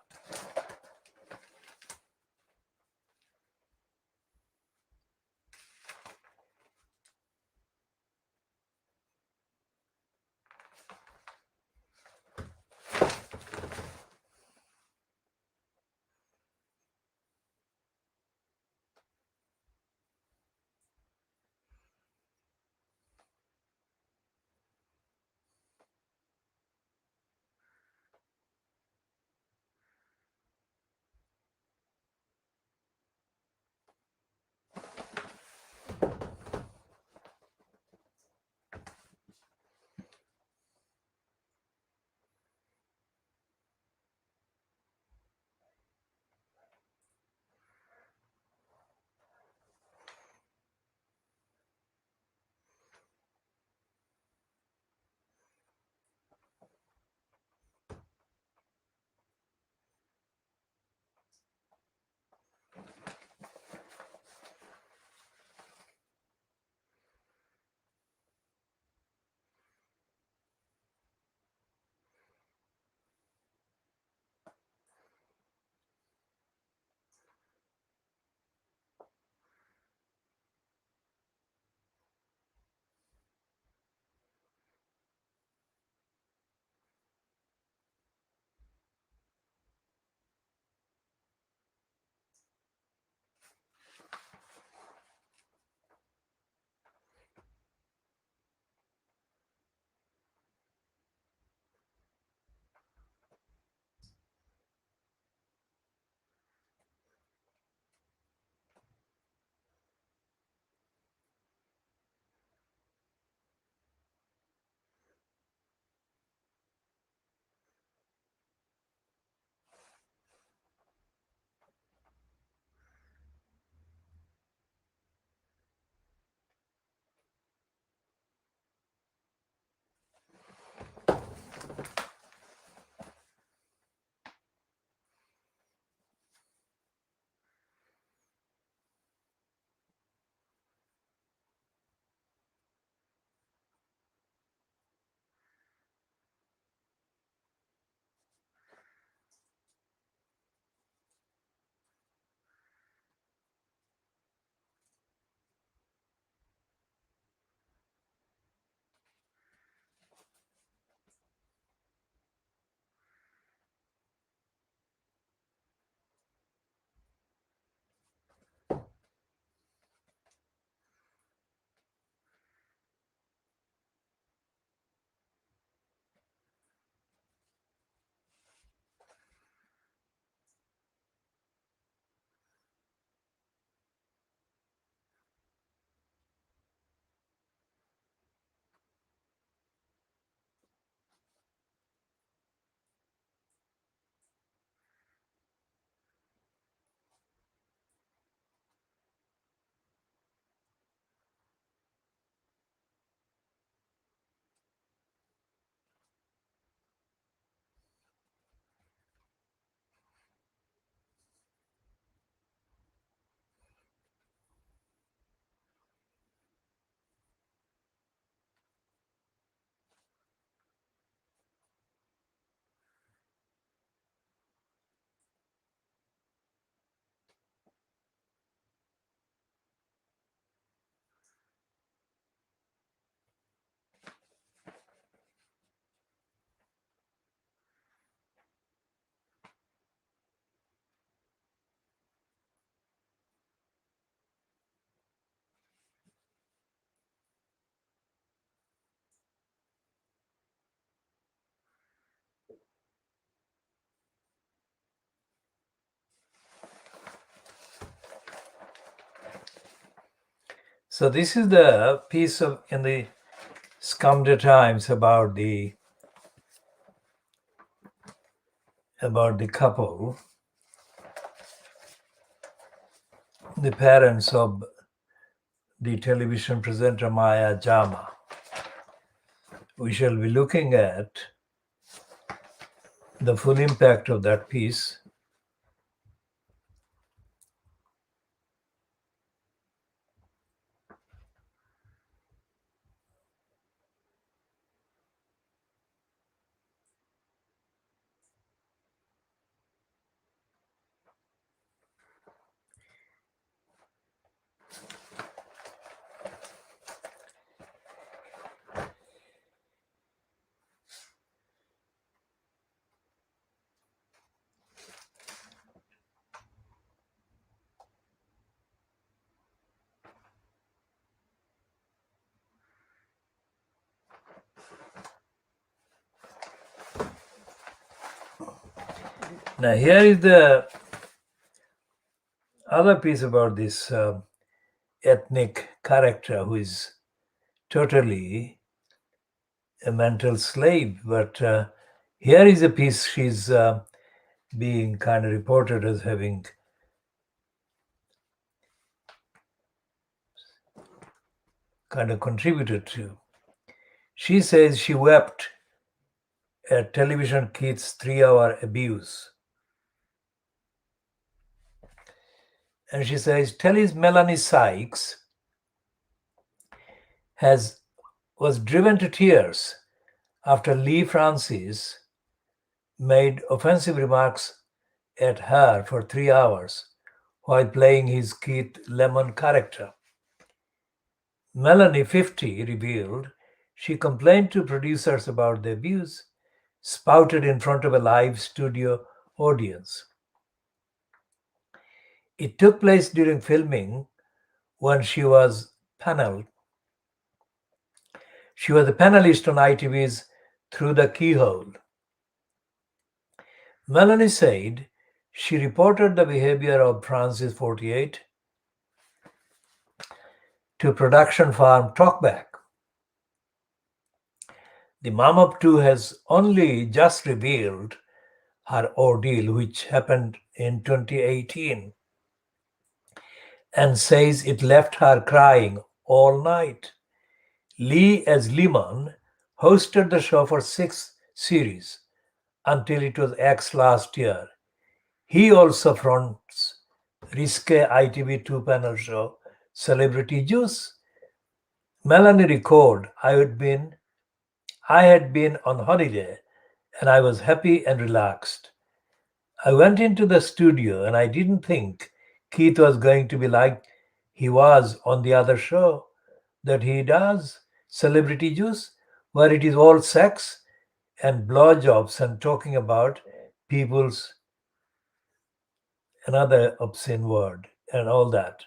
A: So this is the piece of in the Scamder Times about the couple, the parents of the television presenter Maya Jama. We shall be looking at the full impact of that piece. Now here is the other piece about this ethnic character who is totally a mental slave. But here is a piece she's being kind of reported as having kind of contributed to. She says she wept at television kids' 3-hour abuse. And she says, Telly's Melanie Sykes was driven to tears after Lee Francis made offensive remarks at her for 3 hours while playing his Keith Lemon character. Melanie, 50, revealed she complained to producers about the abuse, spouted in front of a live studio audience. It took place during filming when she was a panelist on ITV's Through the Keyhole. Melanie said she reported the behavior of Francis, 48, to production firm Talkback. The mom of two has only just revealed her ordeal, which happened in 2018, and says it left her crying all night. Lee, as Lehman, hosted the show for 6 series until it was axed last year. He also fronts risque ITV 2-panel show Celebrity Juice. Melanie recalled, I had been on holiday and I was happy and relaxed. I went into the studio and I didn't think Keith was going to be like he was on the other show that he does, Celebrity Juice, where it is all sex and blowjobs and talking about people's another obscene word and all that.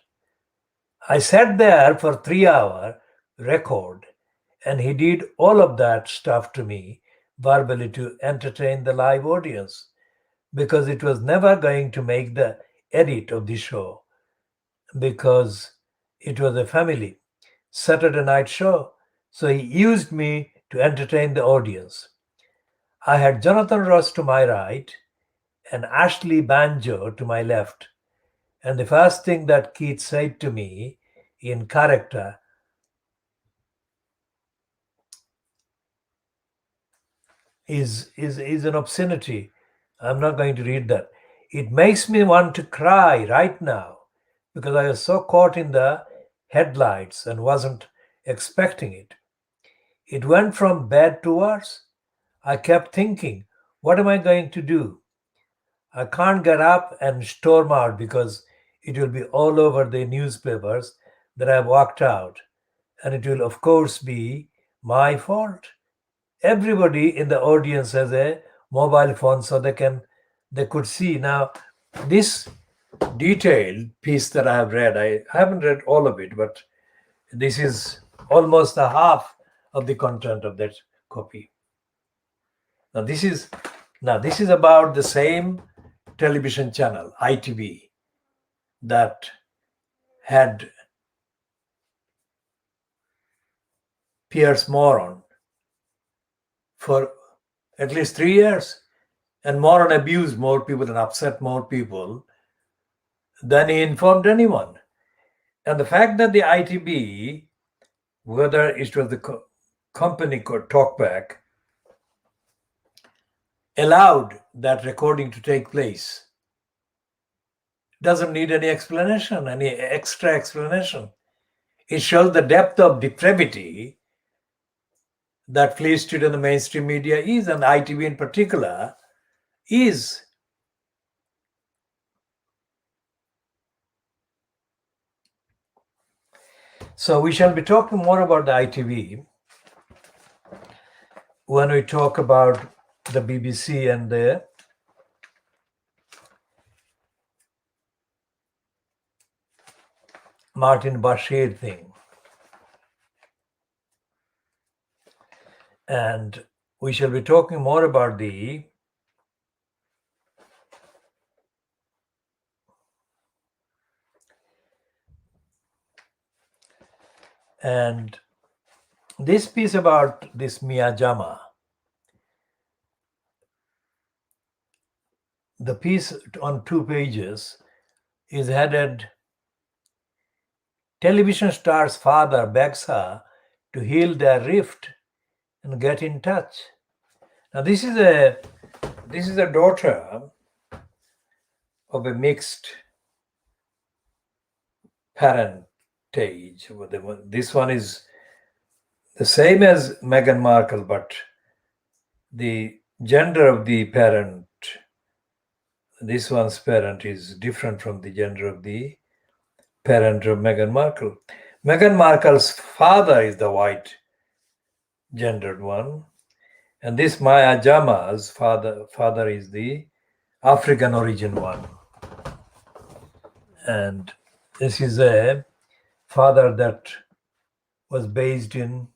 A: I sat there for 3-hour record and he did all of that stuff to me verbally to entertain the live audience because it was never going to make the edit of the show because it was a family Saturday night show. So he used me to entertain the audience. I had Jonathan Ross to my right and Ashley Banjo to my left. And the first thing that Keith said to me in character is an obscenity. I'm not going to read that. It makes me want to cry right now because I was so caught in the headlights and wasn't expecting it. It went from bad to worse. I kept thinking, what am I going to do? I can't get up and storm out because it will be all over the newspapers that I've walked out. And it will, of course, be my fault. Everybody in the audience has a mobile phone so they could see. Now, this detailed piece that I have read, I haven't read all of it, but this is almost a half of the content of that copy. Now this is about the same television channel, ITV, that had Pierce Moron for at least 3 years. And Moron abused more people and upset more people than he informed anyone. And the fact that the ITB, whether it was the company called Talkback, allowed that recording to take place doesn't need any explanation, any extra explanation. It shows the depth of depravity that Flea Street and the mainstream media is, and ITV in particular is. So we shall be talking more about the ITV when we talk about the BBC and the Martin Bashir thing. And we shall be talking more about the and this piece about this Miyajama, the piece on 2 pages is headed Television star's father begs her to heal their rift and get in touch. Now this is a daughter of a mixed parentage. This one is the same as Meghan Markle, but the gender of the parent, this one's parent, is different from the gender of the parent of Meghan Markle. Meghan Markle's father is the white gendered one, and this Maya Jama's father is the African origin one. And this is a father that was based in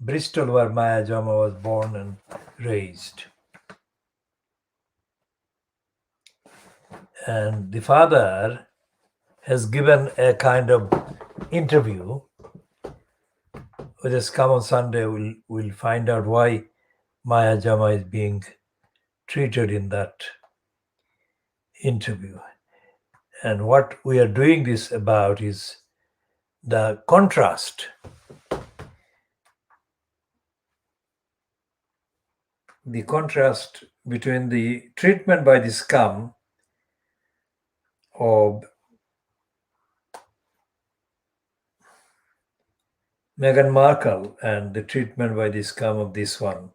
A: Bristol, where Maya Jama was born and raised. And the father has given a kind of interview. With us come on Sunday, we'll find out why Maya Jama is being treated in that interview. And what we are doing this about is the contrast between the treatment by the scum of Meghan Markle and the treatment by the scum of this one.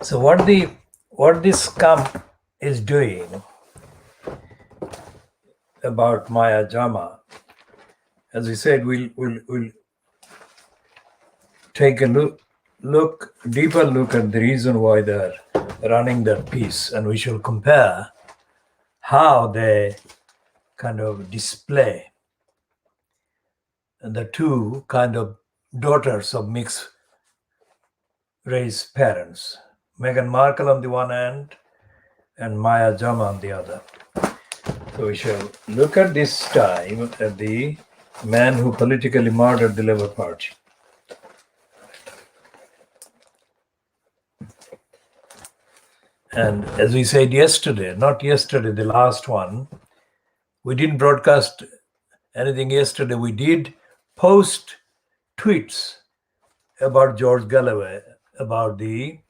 A: So what this scum is doing about Maya Jama, as we said, we'll take a deeper look at the reason why they're running that piece, and we shall compare how they kind of display the two kind of daughters of mixed race parents, Meghan Markle on the one hand and Maya Jama on the other. So we shall look at this time at the man who politically murdered the Labour Party. And as we said yesterday, not yesterday, the last one, we didn't broadcast anything yesterday. We did post tweets about George Galloway, about the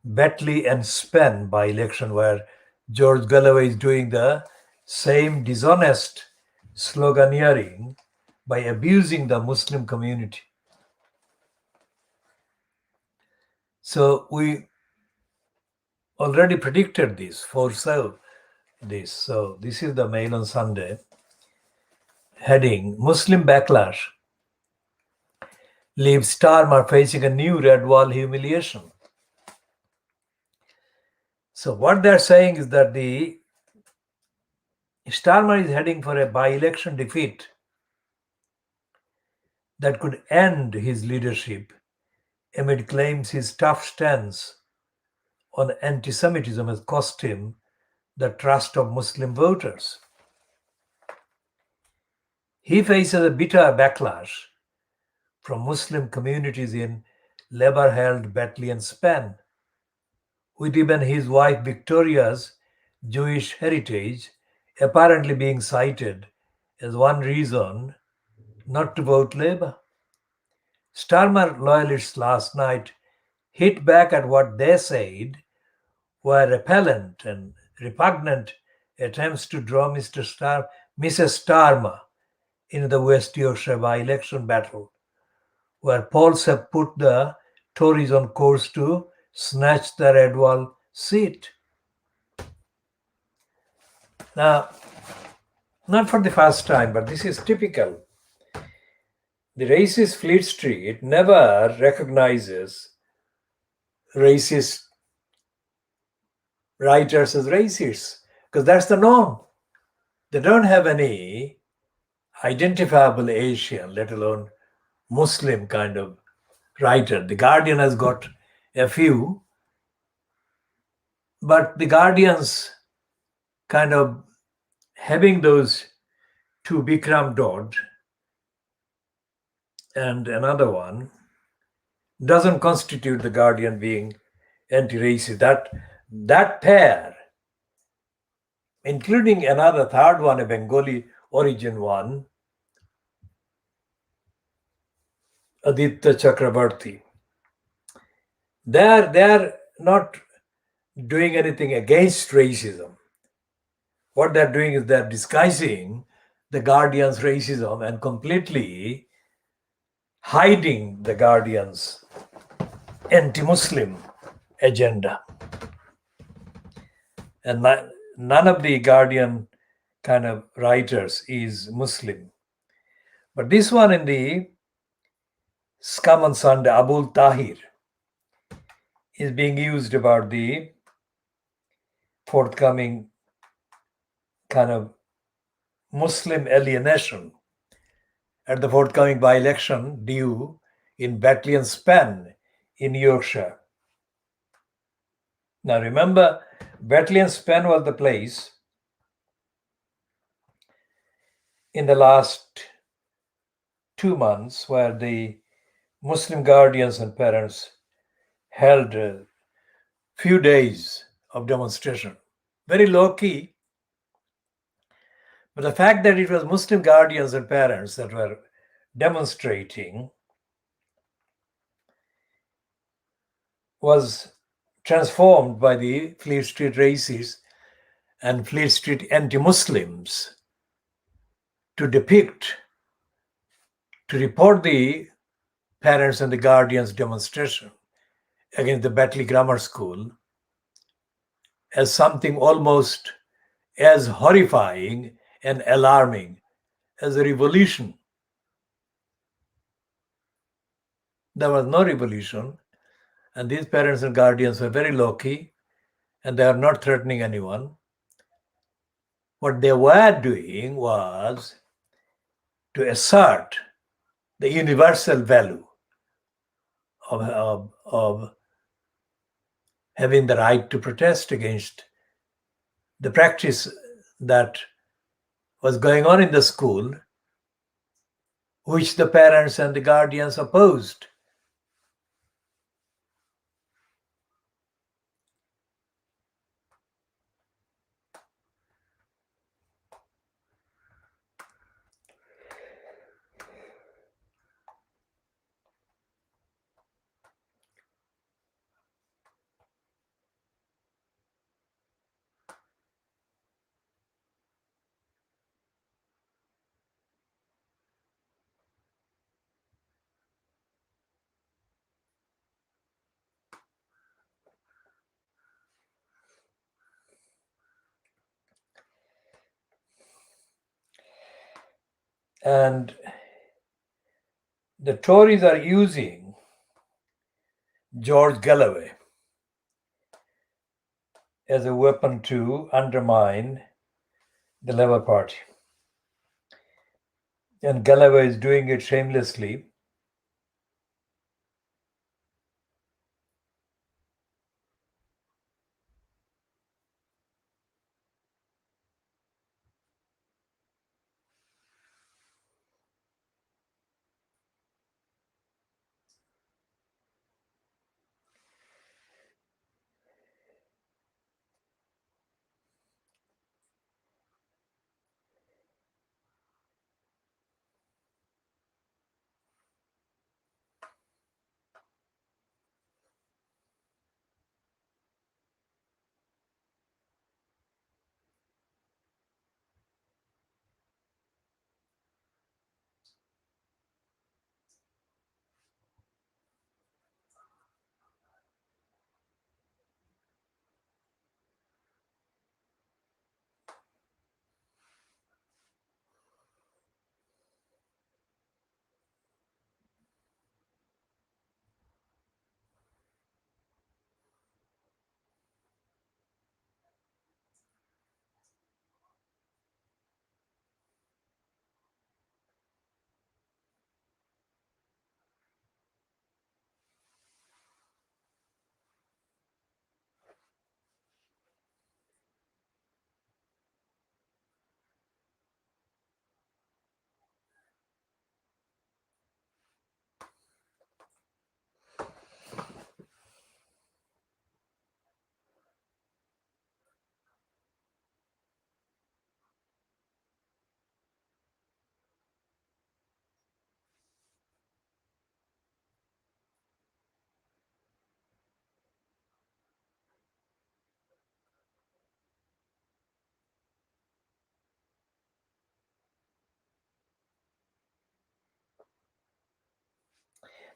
A: Batley and Spen by-election, where George Galloway is doing the same dishonest sloganeering by abusing the Muslim community. So we already predicted this, foresaw this. So this is the Mail on Sunday. Heading, Muslim backlash leaves Starmer facing a new red wall humiliation. So what they're saying is that the Starmer is heading for a by-election defeat that could end his leadership amid claims his tough stance on anti-Semitism has cost him the trust of Muslim voters. He faces a bitter backlash from Muslim communities in Labour-held Batley and Spen, with even his wife Victoria's Jewish heritage apparently being cited as one reason not to vote Labour. Starmer loyalists last night hit back at what they said were repellent and repugnant attempts to draw Mrs. Starmer into the West Yorkshire by-election battle, where polls have put the Tories on course to snatch the Redwall seat. Now, not for the first time, but this is typical. The racist Fleet Street never recognizes racist writers as racists, because that's the norm. They don't have any identifiable Asian, let alone Muslim kind of writer. The Guardian has got a few, but the Guardian's kind of having those two, Bikram Dodd and another one, doesn't constitute the Guardian being anti-racist. That pair, including another third one, a Bengali origin one, Aditya Chakrabarti, they're not doing anything against racism. What they're doing is they're disguising the Guardian's racism and completely hiding the Guardian's anti-Muslim agenda. And none of the Guardian kind of writers is Muslim. But this one in the Scum on Sunday, Abul Tahir, is being used about the forthcoming kind of Muslim alienation at the forthcoming by-election due in Batley and Spen in Yorkshire. Now remember, Batley and Spen was the place in the last 2 months where the Muslim guardians and parents held a few days of demonstration. Very low-key. But the fact that it was Muslim guardians and parents that were demonstrating was transformed by the Fleet Street racists and Fleet Street anti-Muslims to report the parents and the guardians' demonstration against the Batley Grammar School as something almost as horrifying and alarming as a revolution. There was no revolution, and these parents and guardians were very low-key, and they are not threatening anyone. What they were doing was to assert the universal value of having the right to protest against the practice that was going on in the school, which the parents and the guardians opposed. And the Tories are using George Galloway as a weapon to undermine the Labour Party. And Galloway is doing it shamelessly.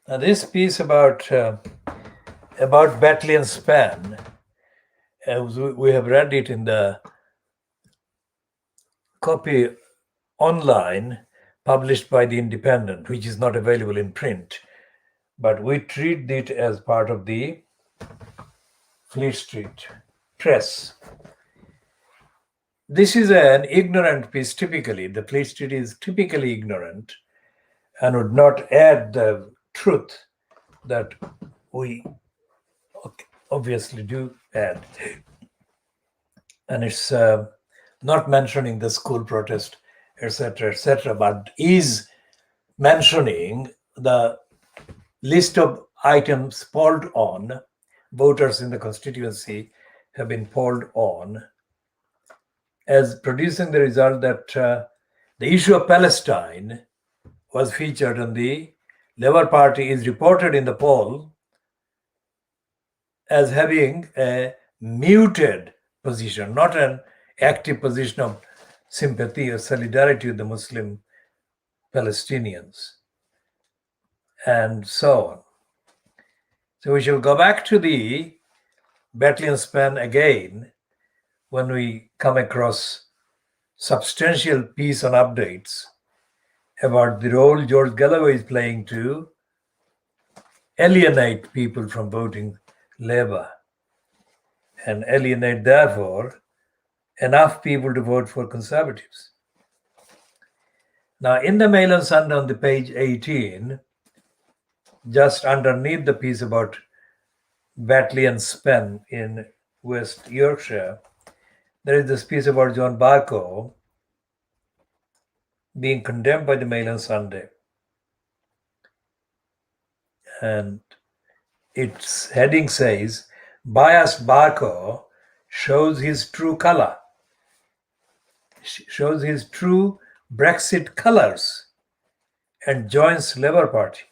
A: Now, this piece about Batley and Span, we have read it in the copy online published by The Independent, which is not available in print, but we treat it as part of the Fleet Street Press. This is an ignorant piece typically. The Fleet Street is typically ignorant and would not add the truth that we obviously do add. And it's not mentioning the school protest, etc., but is mentioning the list of items polled on. Voters in the constituency have been polled on as producing the result that the issue of Palestine was featured, and the Labour Party is reported in the poll as having a muted position, not an active position of sympathy or solidarity with the Muslim Palestinians, and so on. So we shall go back to the battalion span again when we come across substantial piece on updates about the role George Galloway is playing to alienate people from voting Labour and alienate, therefore, enough people to vote for Conservatives. Now, in the Mail on Sunday on the page 18, just underneath the piece about Batley and Spen in West Yorkshire, there is this piece about John Barker being condemned by the Mail on Sunday. And its heading says, biased Barker shows his true color, shows his true Brexit colors and joins Labour Party.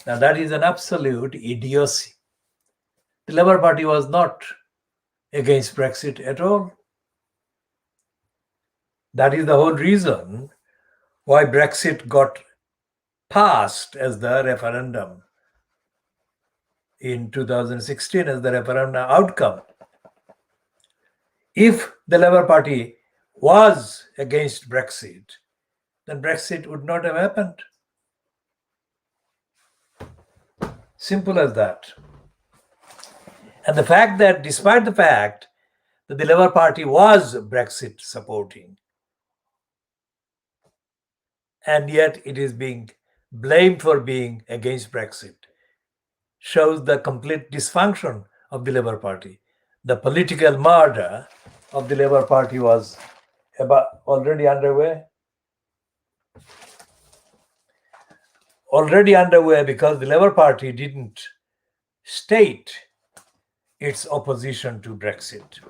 A: Now that is an absolute idiocy. The Labour Party was not against Brexit at all. That is the whole reason why Brexit got passed as the referendum in 2016 as the referendum outcome. If the Labour Party was against Brexit, then Brexit would not have happened. Simple as that. And the fact that, despite the fact that the Labour Party was Brexit supporting, and yet it is being blamed for being against Brexit, shows the complete dysfunction of the Labour Party. The political murder of the Labour Party was already underway. Already underway because the Labour Party didn't state its opposition to Brexit.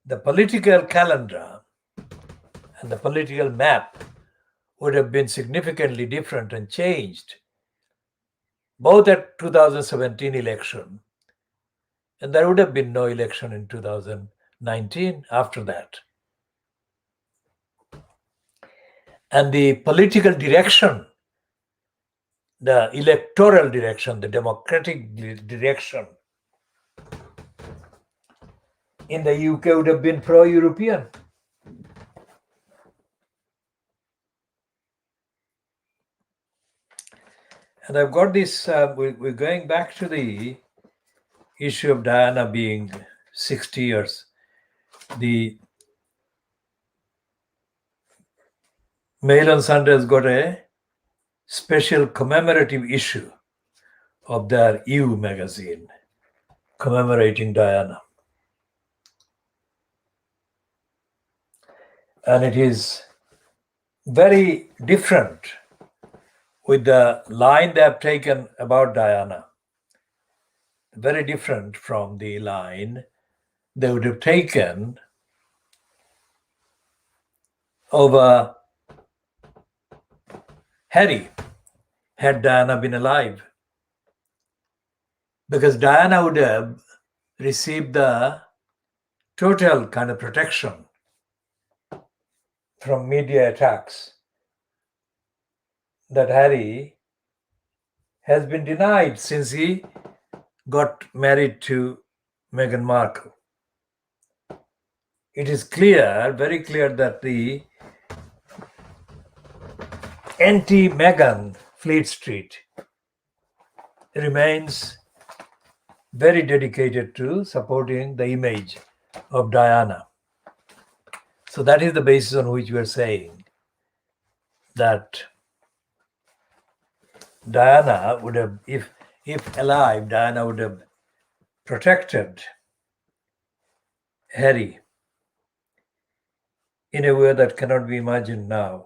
A: The political calendar and the political map would have been significantly different and changed both at 2017 election, and there would have been no election in 2019 after that. And the political direction, the electoral direction, the democratic direction in the UK would have been pro-European. And I've got this, we're going back to the issue of Diana being 60 years. The Mail on Sunday has got a special commemorative issue of their EU magazine commemorating Diana. And it is very different with the line they have taken about Diana. Very different from the line they would have taken over Harry had Diana been alive. Because Diana would have received the total kind of protection from media attacks that Harry has been denied since he got married to Meghan Markle. It is clear, very clear, that the anti-Meghan Fleet Street remains very dedicated to supporting the image of Diana. So that is the basis on which we are saying that Diana would have, if alive, Diana would have protected Harry in a way that cannot be imagined now.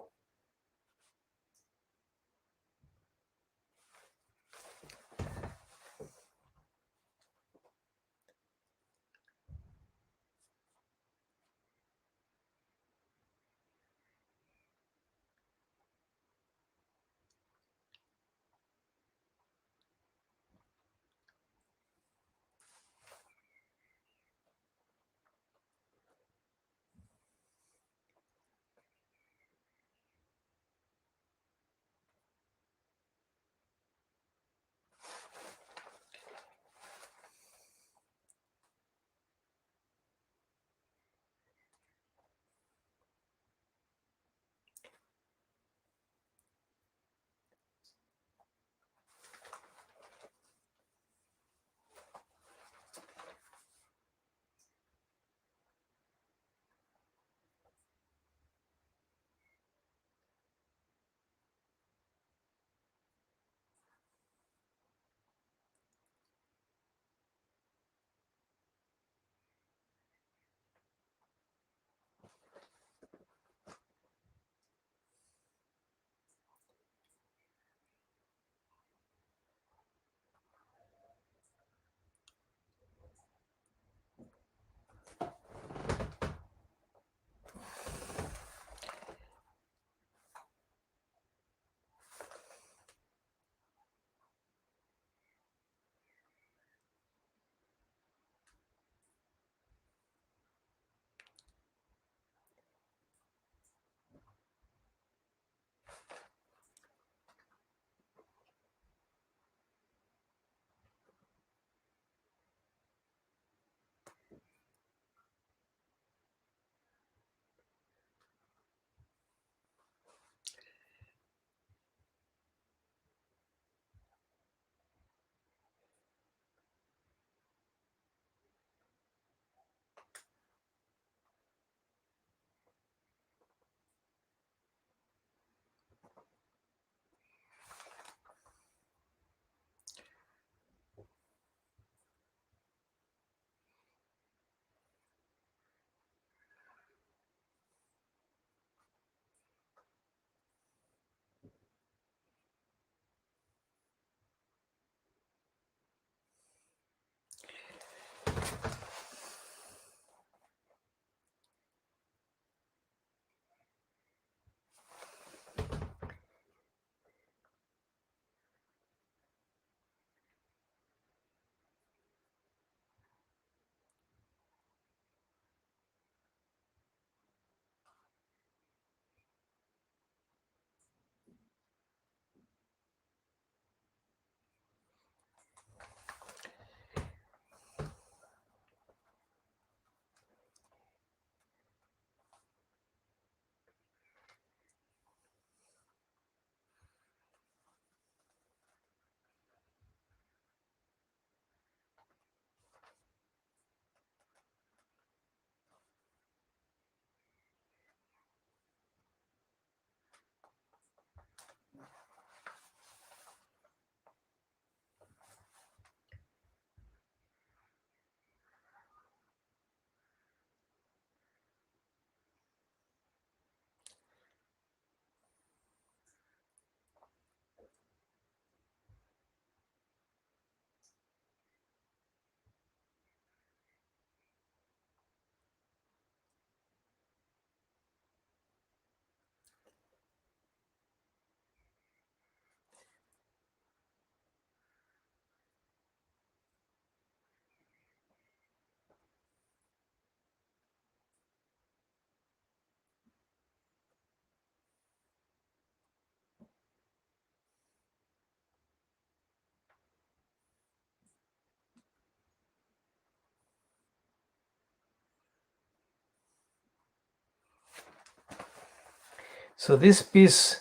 A: So this piece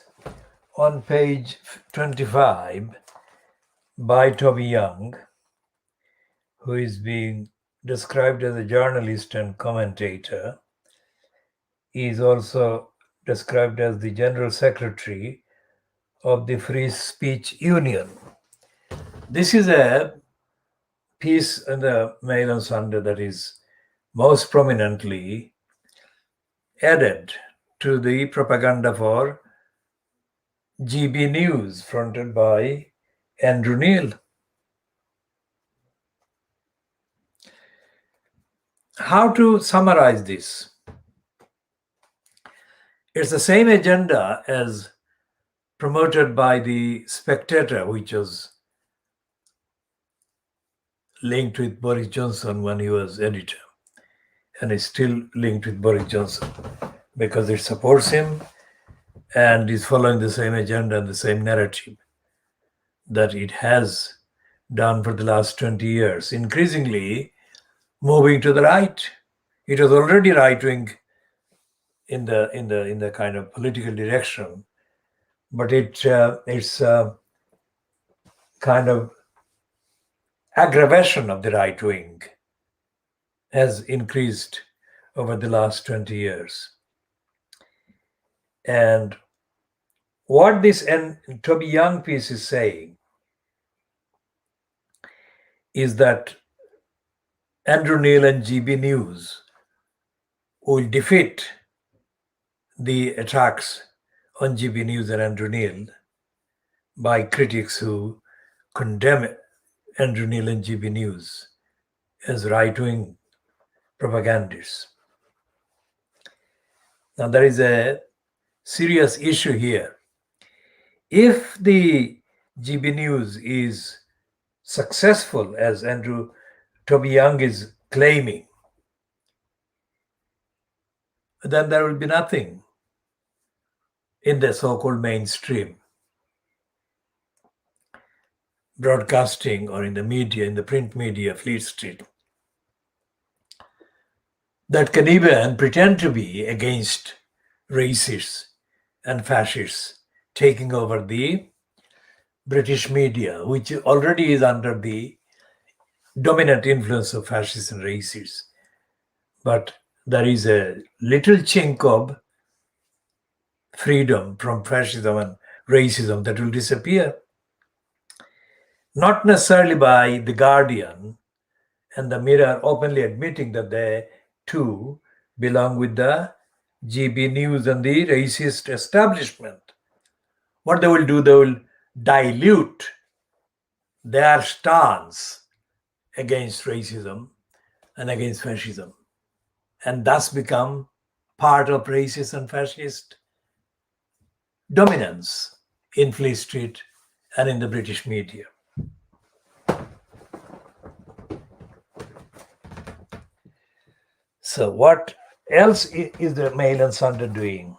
A: on page 25 by Toby Young, who is being described as a journalist and commentator, is also described as the General Secretary of the Free Speech Union. This is a piece in the Mail on Sunday that is most prominently added to the propaganda for GB News, fronted by Andrew Neil. How to summarize this? It's the same agenda as promoted by the Spectator, which was linked with Boris Johnson when he was editor, and is still linked with Boris Johnson because it supports him and is following the same agenda and the same narrative that it has done for the last 20 years, increasingly moving to the right. It was already right-wing in the kind of political direction, but its kind of aggravation of the right wing has increased over the last 20 years. And what this Toby Young piece is saying is that Andrew Neil and GB News will defeat the attacks on GB News and Andrew Neil by critics who condemn Andrew Neil and GB News as right-wing propagandists. Now, there is a serious issue here. If the GB News is successful, as Toby Young is claiming, then there will be nothing in the so-called mainstream broadcasting or in the media, in the print media, Fleet Street, that can even pretend to be against racists and fascists taking over the British media, which already is under the dominant influence of fascists and racists. But there is a little chink of freedom from fascism and racism that will disappear. Not necessarily by The Guardian and the Mirror openly admitting that they too belong with the GB News and the racist establishment. What they will do, they will dilute their stance against racism and against fascism, and thus become part of racist and fascist dominance in Fleet Street and in the British media. So what else is the Mail on Sunday doing?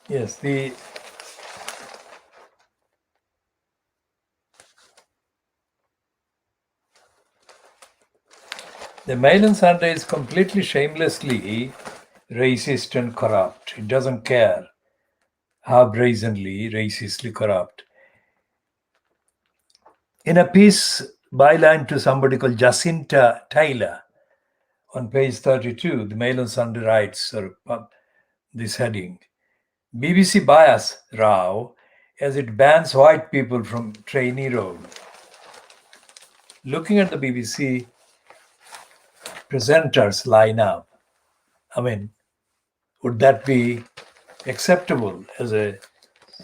A: Yes, the Mail on Sunday is completely shamelessly racist and corrupt. It doesn't care how brazenly, racistly corrupt. In a piece byline to somebody called Jacinta Taylor on page 32, the Mail on Sunday writes, or this heading, BBC bias row as it bans white people from trainee role. Looking at the BBC presenters lineup, I mean, would that be acceptable as a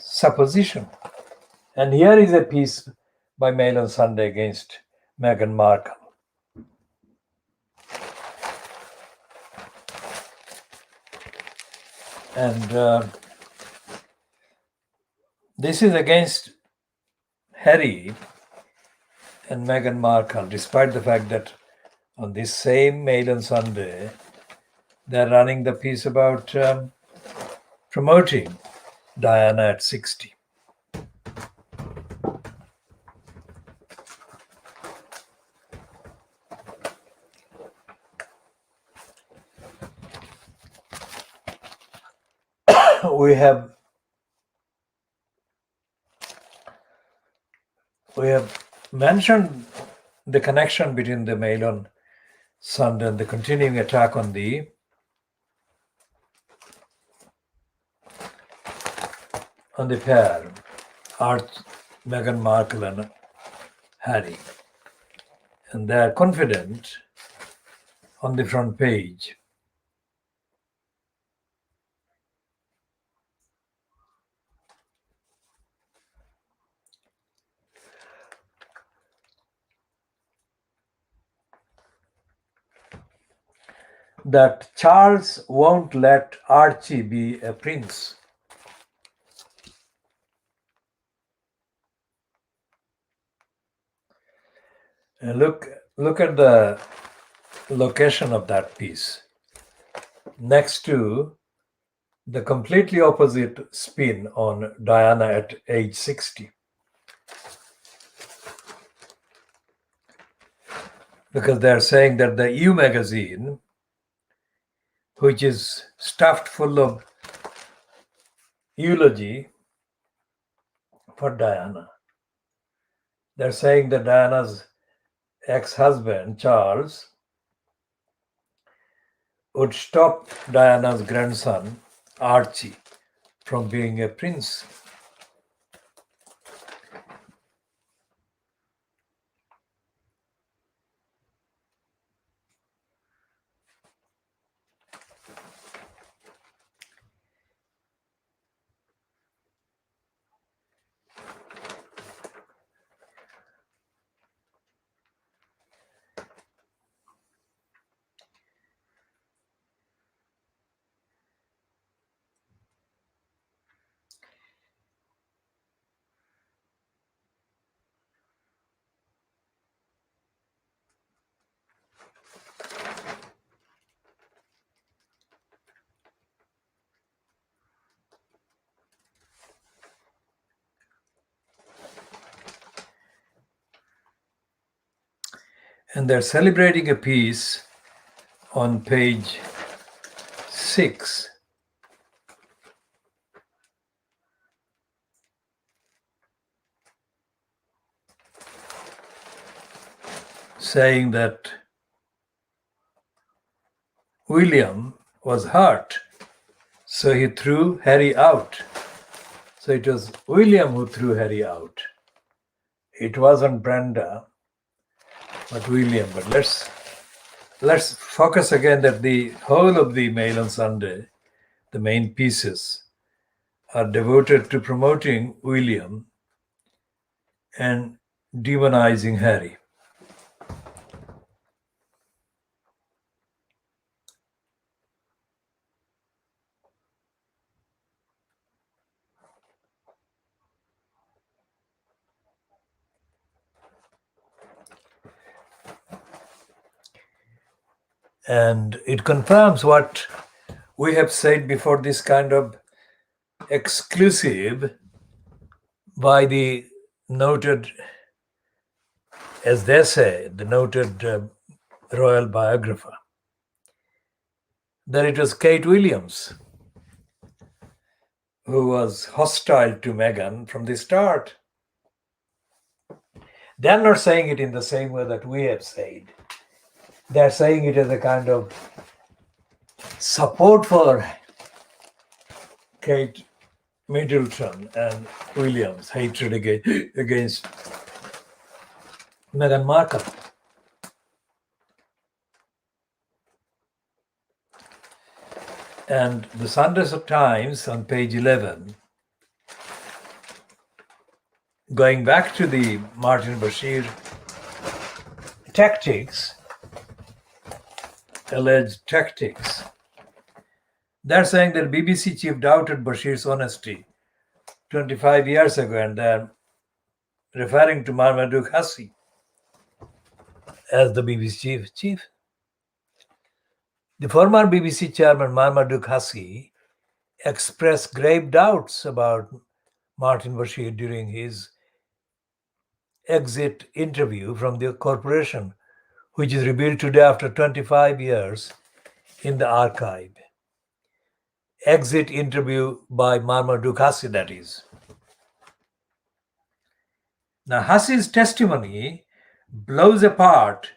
A: supposition? And here is a piece by Mail on Sunday against Meghan Markle. And this is against Harry and Meghan Markle, despite the fact that on this same Mail on Sunday, they're running the piece about promoting Diana at 60. We have mentioned the connection between the Mail on Sunday and the continuing attack on the pair, Meghan Markle and Harry. And they are confident on the front page that Charles won't let Archie be a prince. And look at the location of that piece. Next to the completely opposite spin on Diana at age 60. Because they're saying that the EU magazine, which is stuffed full of eulogy for Diana, they're saying that Diana's ex-husband, Charles, would stop Diana's grandson, Archie, from being a prince. And they're celebrating a piece on page 6 saying that William was hurt, so he threw Harry out. So it was William who threw Harry out. It wasn't Brenda, but William. But let's focus again that the whole of the Mail on Sunday, the main pieces, are devoted to promoting William and demonizing Harry. And it confirms what we have said before, this kind of exclusive by the noted, as they say, the noted royal biographer, that it was Kate Williams who was hostile to Meghan from the start. They're not saying it in the same way that we have said. They're saying it as a kind of support for Kate Middleton and William's hatred against Meghan Markle. And the Sunday Times on page 11, going back to the Martin Bashir tactics, alleged tactics, they're saying that BBC chief doubted Bashir's honesty 25 years ago, and they're referring to Muhammad Haque as the BBC chief. The former BBC chairman Muhammad Haque expressed grave doubts about Martin Bashir during his exit interview from the corporation, which is revealed today after 25 years in the archive. Exit interview by Muhammad Haque, that is. Now, Haque's testimony blows apart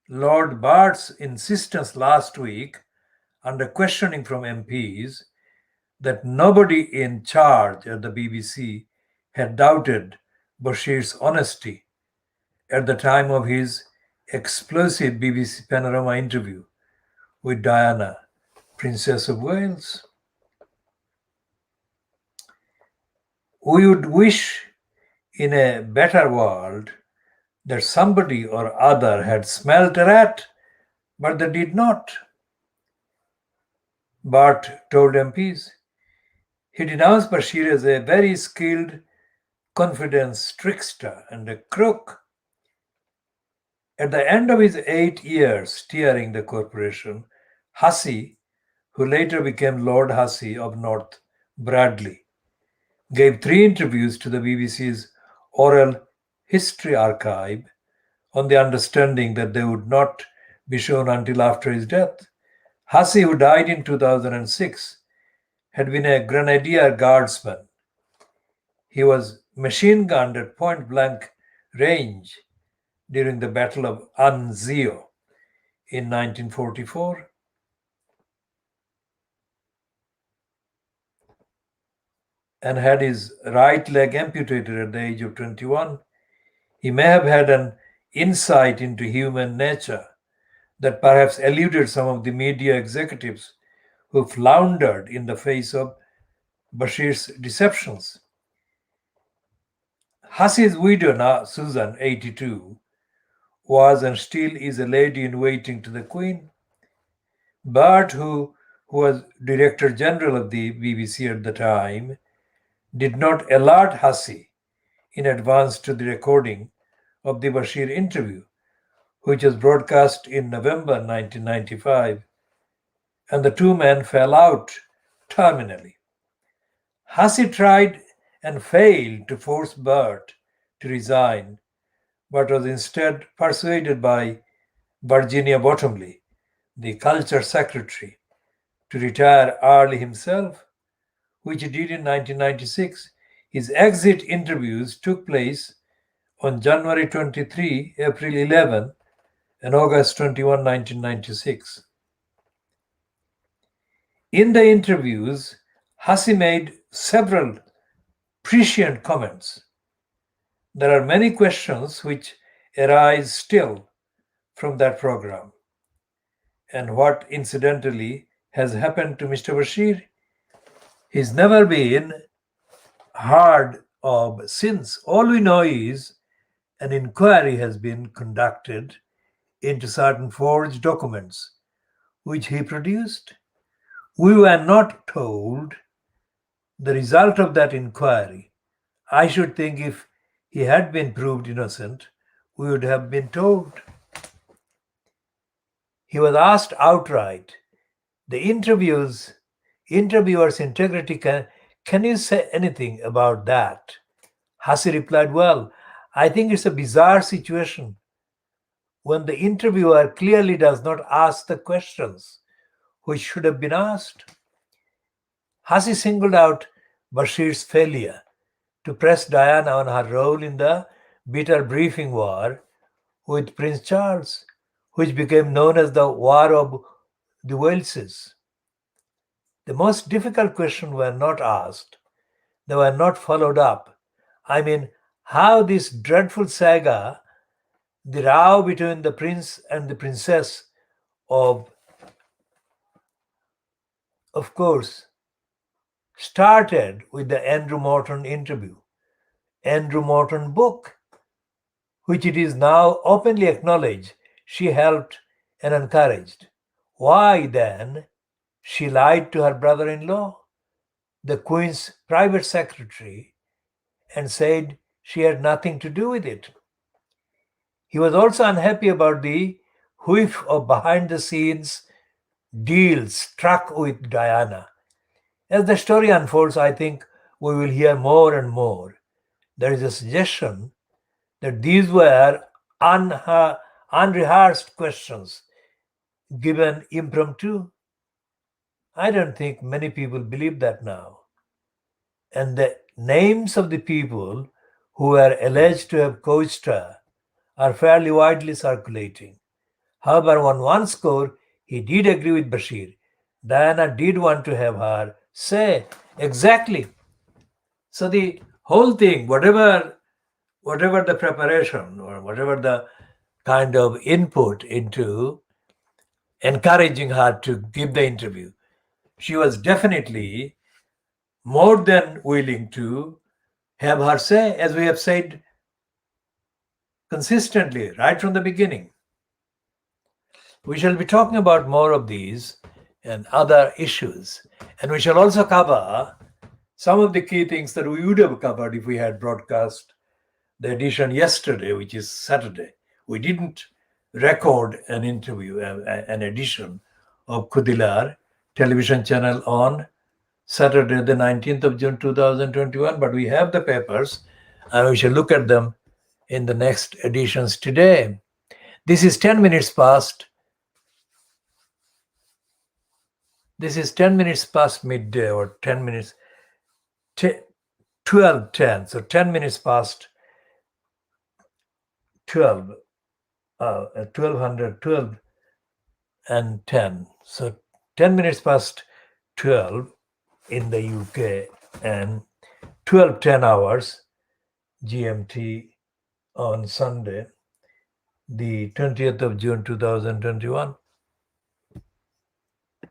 A: Lord Bart's insistence last week, under questioning from MPs, that nobody in charge at the BBC had doubted Bashir's honesty at the time of his explosive BBC Panorama interview with Diana, Princess of Wales. We would wish in a better world that somebody or other had smelt a rat, but they did not. Bart told MPs. He denounced Bashir as a very skilled confidence trickster and a crook. At the end of his 8 years steering the corporation, Haque, who later became Lord Haque of North Bradley, gave 3 interviews to the BBC's oral history archive on the understanding that they would not be shown until after his death. Haque, who died in 2006, had been a grenadier guardsman. He was machine gunned at point blank range during the Battle of Anzio in 1944. And had his right leg amputated at the age of 21. He may have had an insight into human nature that perhaps eluded some of the media executives who floundered in the face of Bashir's deceptions. Haque's widow, now Susan, 82, was and still is a lady in waiting to the Queen. Bart, who was Director General of the BBC at the time, did not alert Haque in advance to the recording of the Bashir interview, which was broadcast in November 1995, and the 2 men fell out terminally. Haque tried and failed to force Bart to resign, but was instead persuaded by Virginia Bottomley, the culture secretary, to retire early himself, which he did in 1996. His exit interviews took place on January 23, April 11, and August 21, 1996. In the interviews, Haque made several prescient comments. There are many questions which arise still from that program. And what incidentally has happened to Mr. Bashir? He's never been heard of since. All we know is an inquiry has been conducted into certain forged documents which he produced. We were not told the result of that inquiry. I should think if he had been proved innocent, we would have been told. He was asked outright, the interviewer's integrity, can you say anything about that? Haque replied, well, I think it's a bizarre situation when the interviewer clearly does not ask the questions which should have been asked. Haque singled out Bashir's failure to press Diana on her role in the bitter briefing war with Prince Charles, which became known as the War of the Waleses. The most difficult questions were not asked, they were not followed up. I mean, how this dreadful saga, the row between the prince and the princess of course, started with the Andrew Morton interview, Andrew Morton book, which it is now openly acknowledged she helped and encouraged. Why then she lied to her brother-in-law, the Queen's private secretary, and said she had nothing to do with it? He was also unhappy about the whiff of behind-the-scenes deals struck with Diana. As the story unfolds, I think we will hear more and more. There is a suggestion that these were unrehearsed questions given impromptu. I don't think many people believe that now. And the names of the people who were alleged to have coached her are fairly widely circulating. However, on one score, he did agree with Bashir. Diana did want to have her say exactly. So the whole thing, whatever the preparation or whatever the kind of input into encouraging her to give the interview, she was definitely more than willing to have her say, as we have said consistently right from the beginning. We shall be talking about more of these and other issues, and we shall also cover some of the key things that we would have covered if we had broadcast the edition yesterday, which is Saturday. We didn't record an interview, an edition of KHOODEELAAR television channel on Saturday, the 19th of June 2021, but we have the papers and we shall look at them in the next editions today. This is 10 minutes past. This is 10 minutes past midday, or 10 minutes, 12:10. So 10 minutes past 12, 1200, 12 and 10. So 10 minutes past 12 in the UK and 12:10 hours GMT on Sunday, the 20th of June 2021.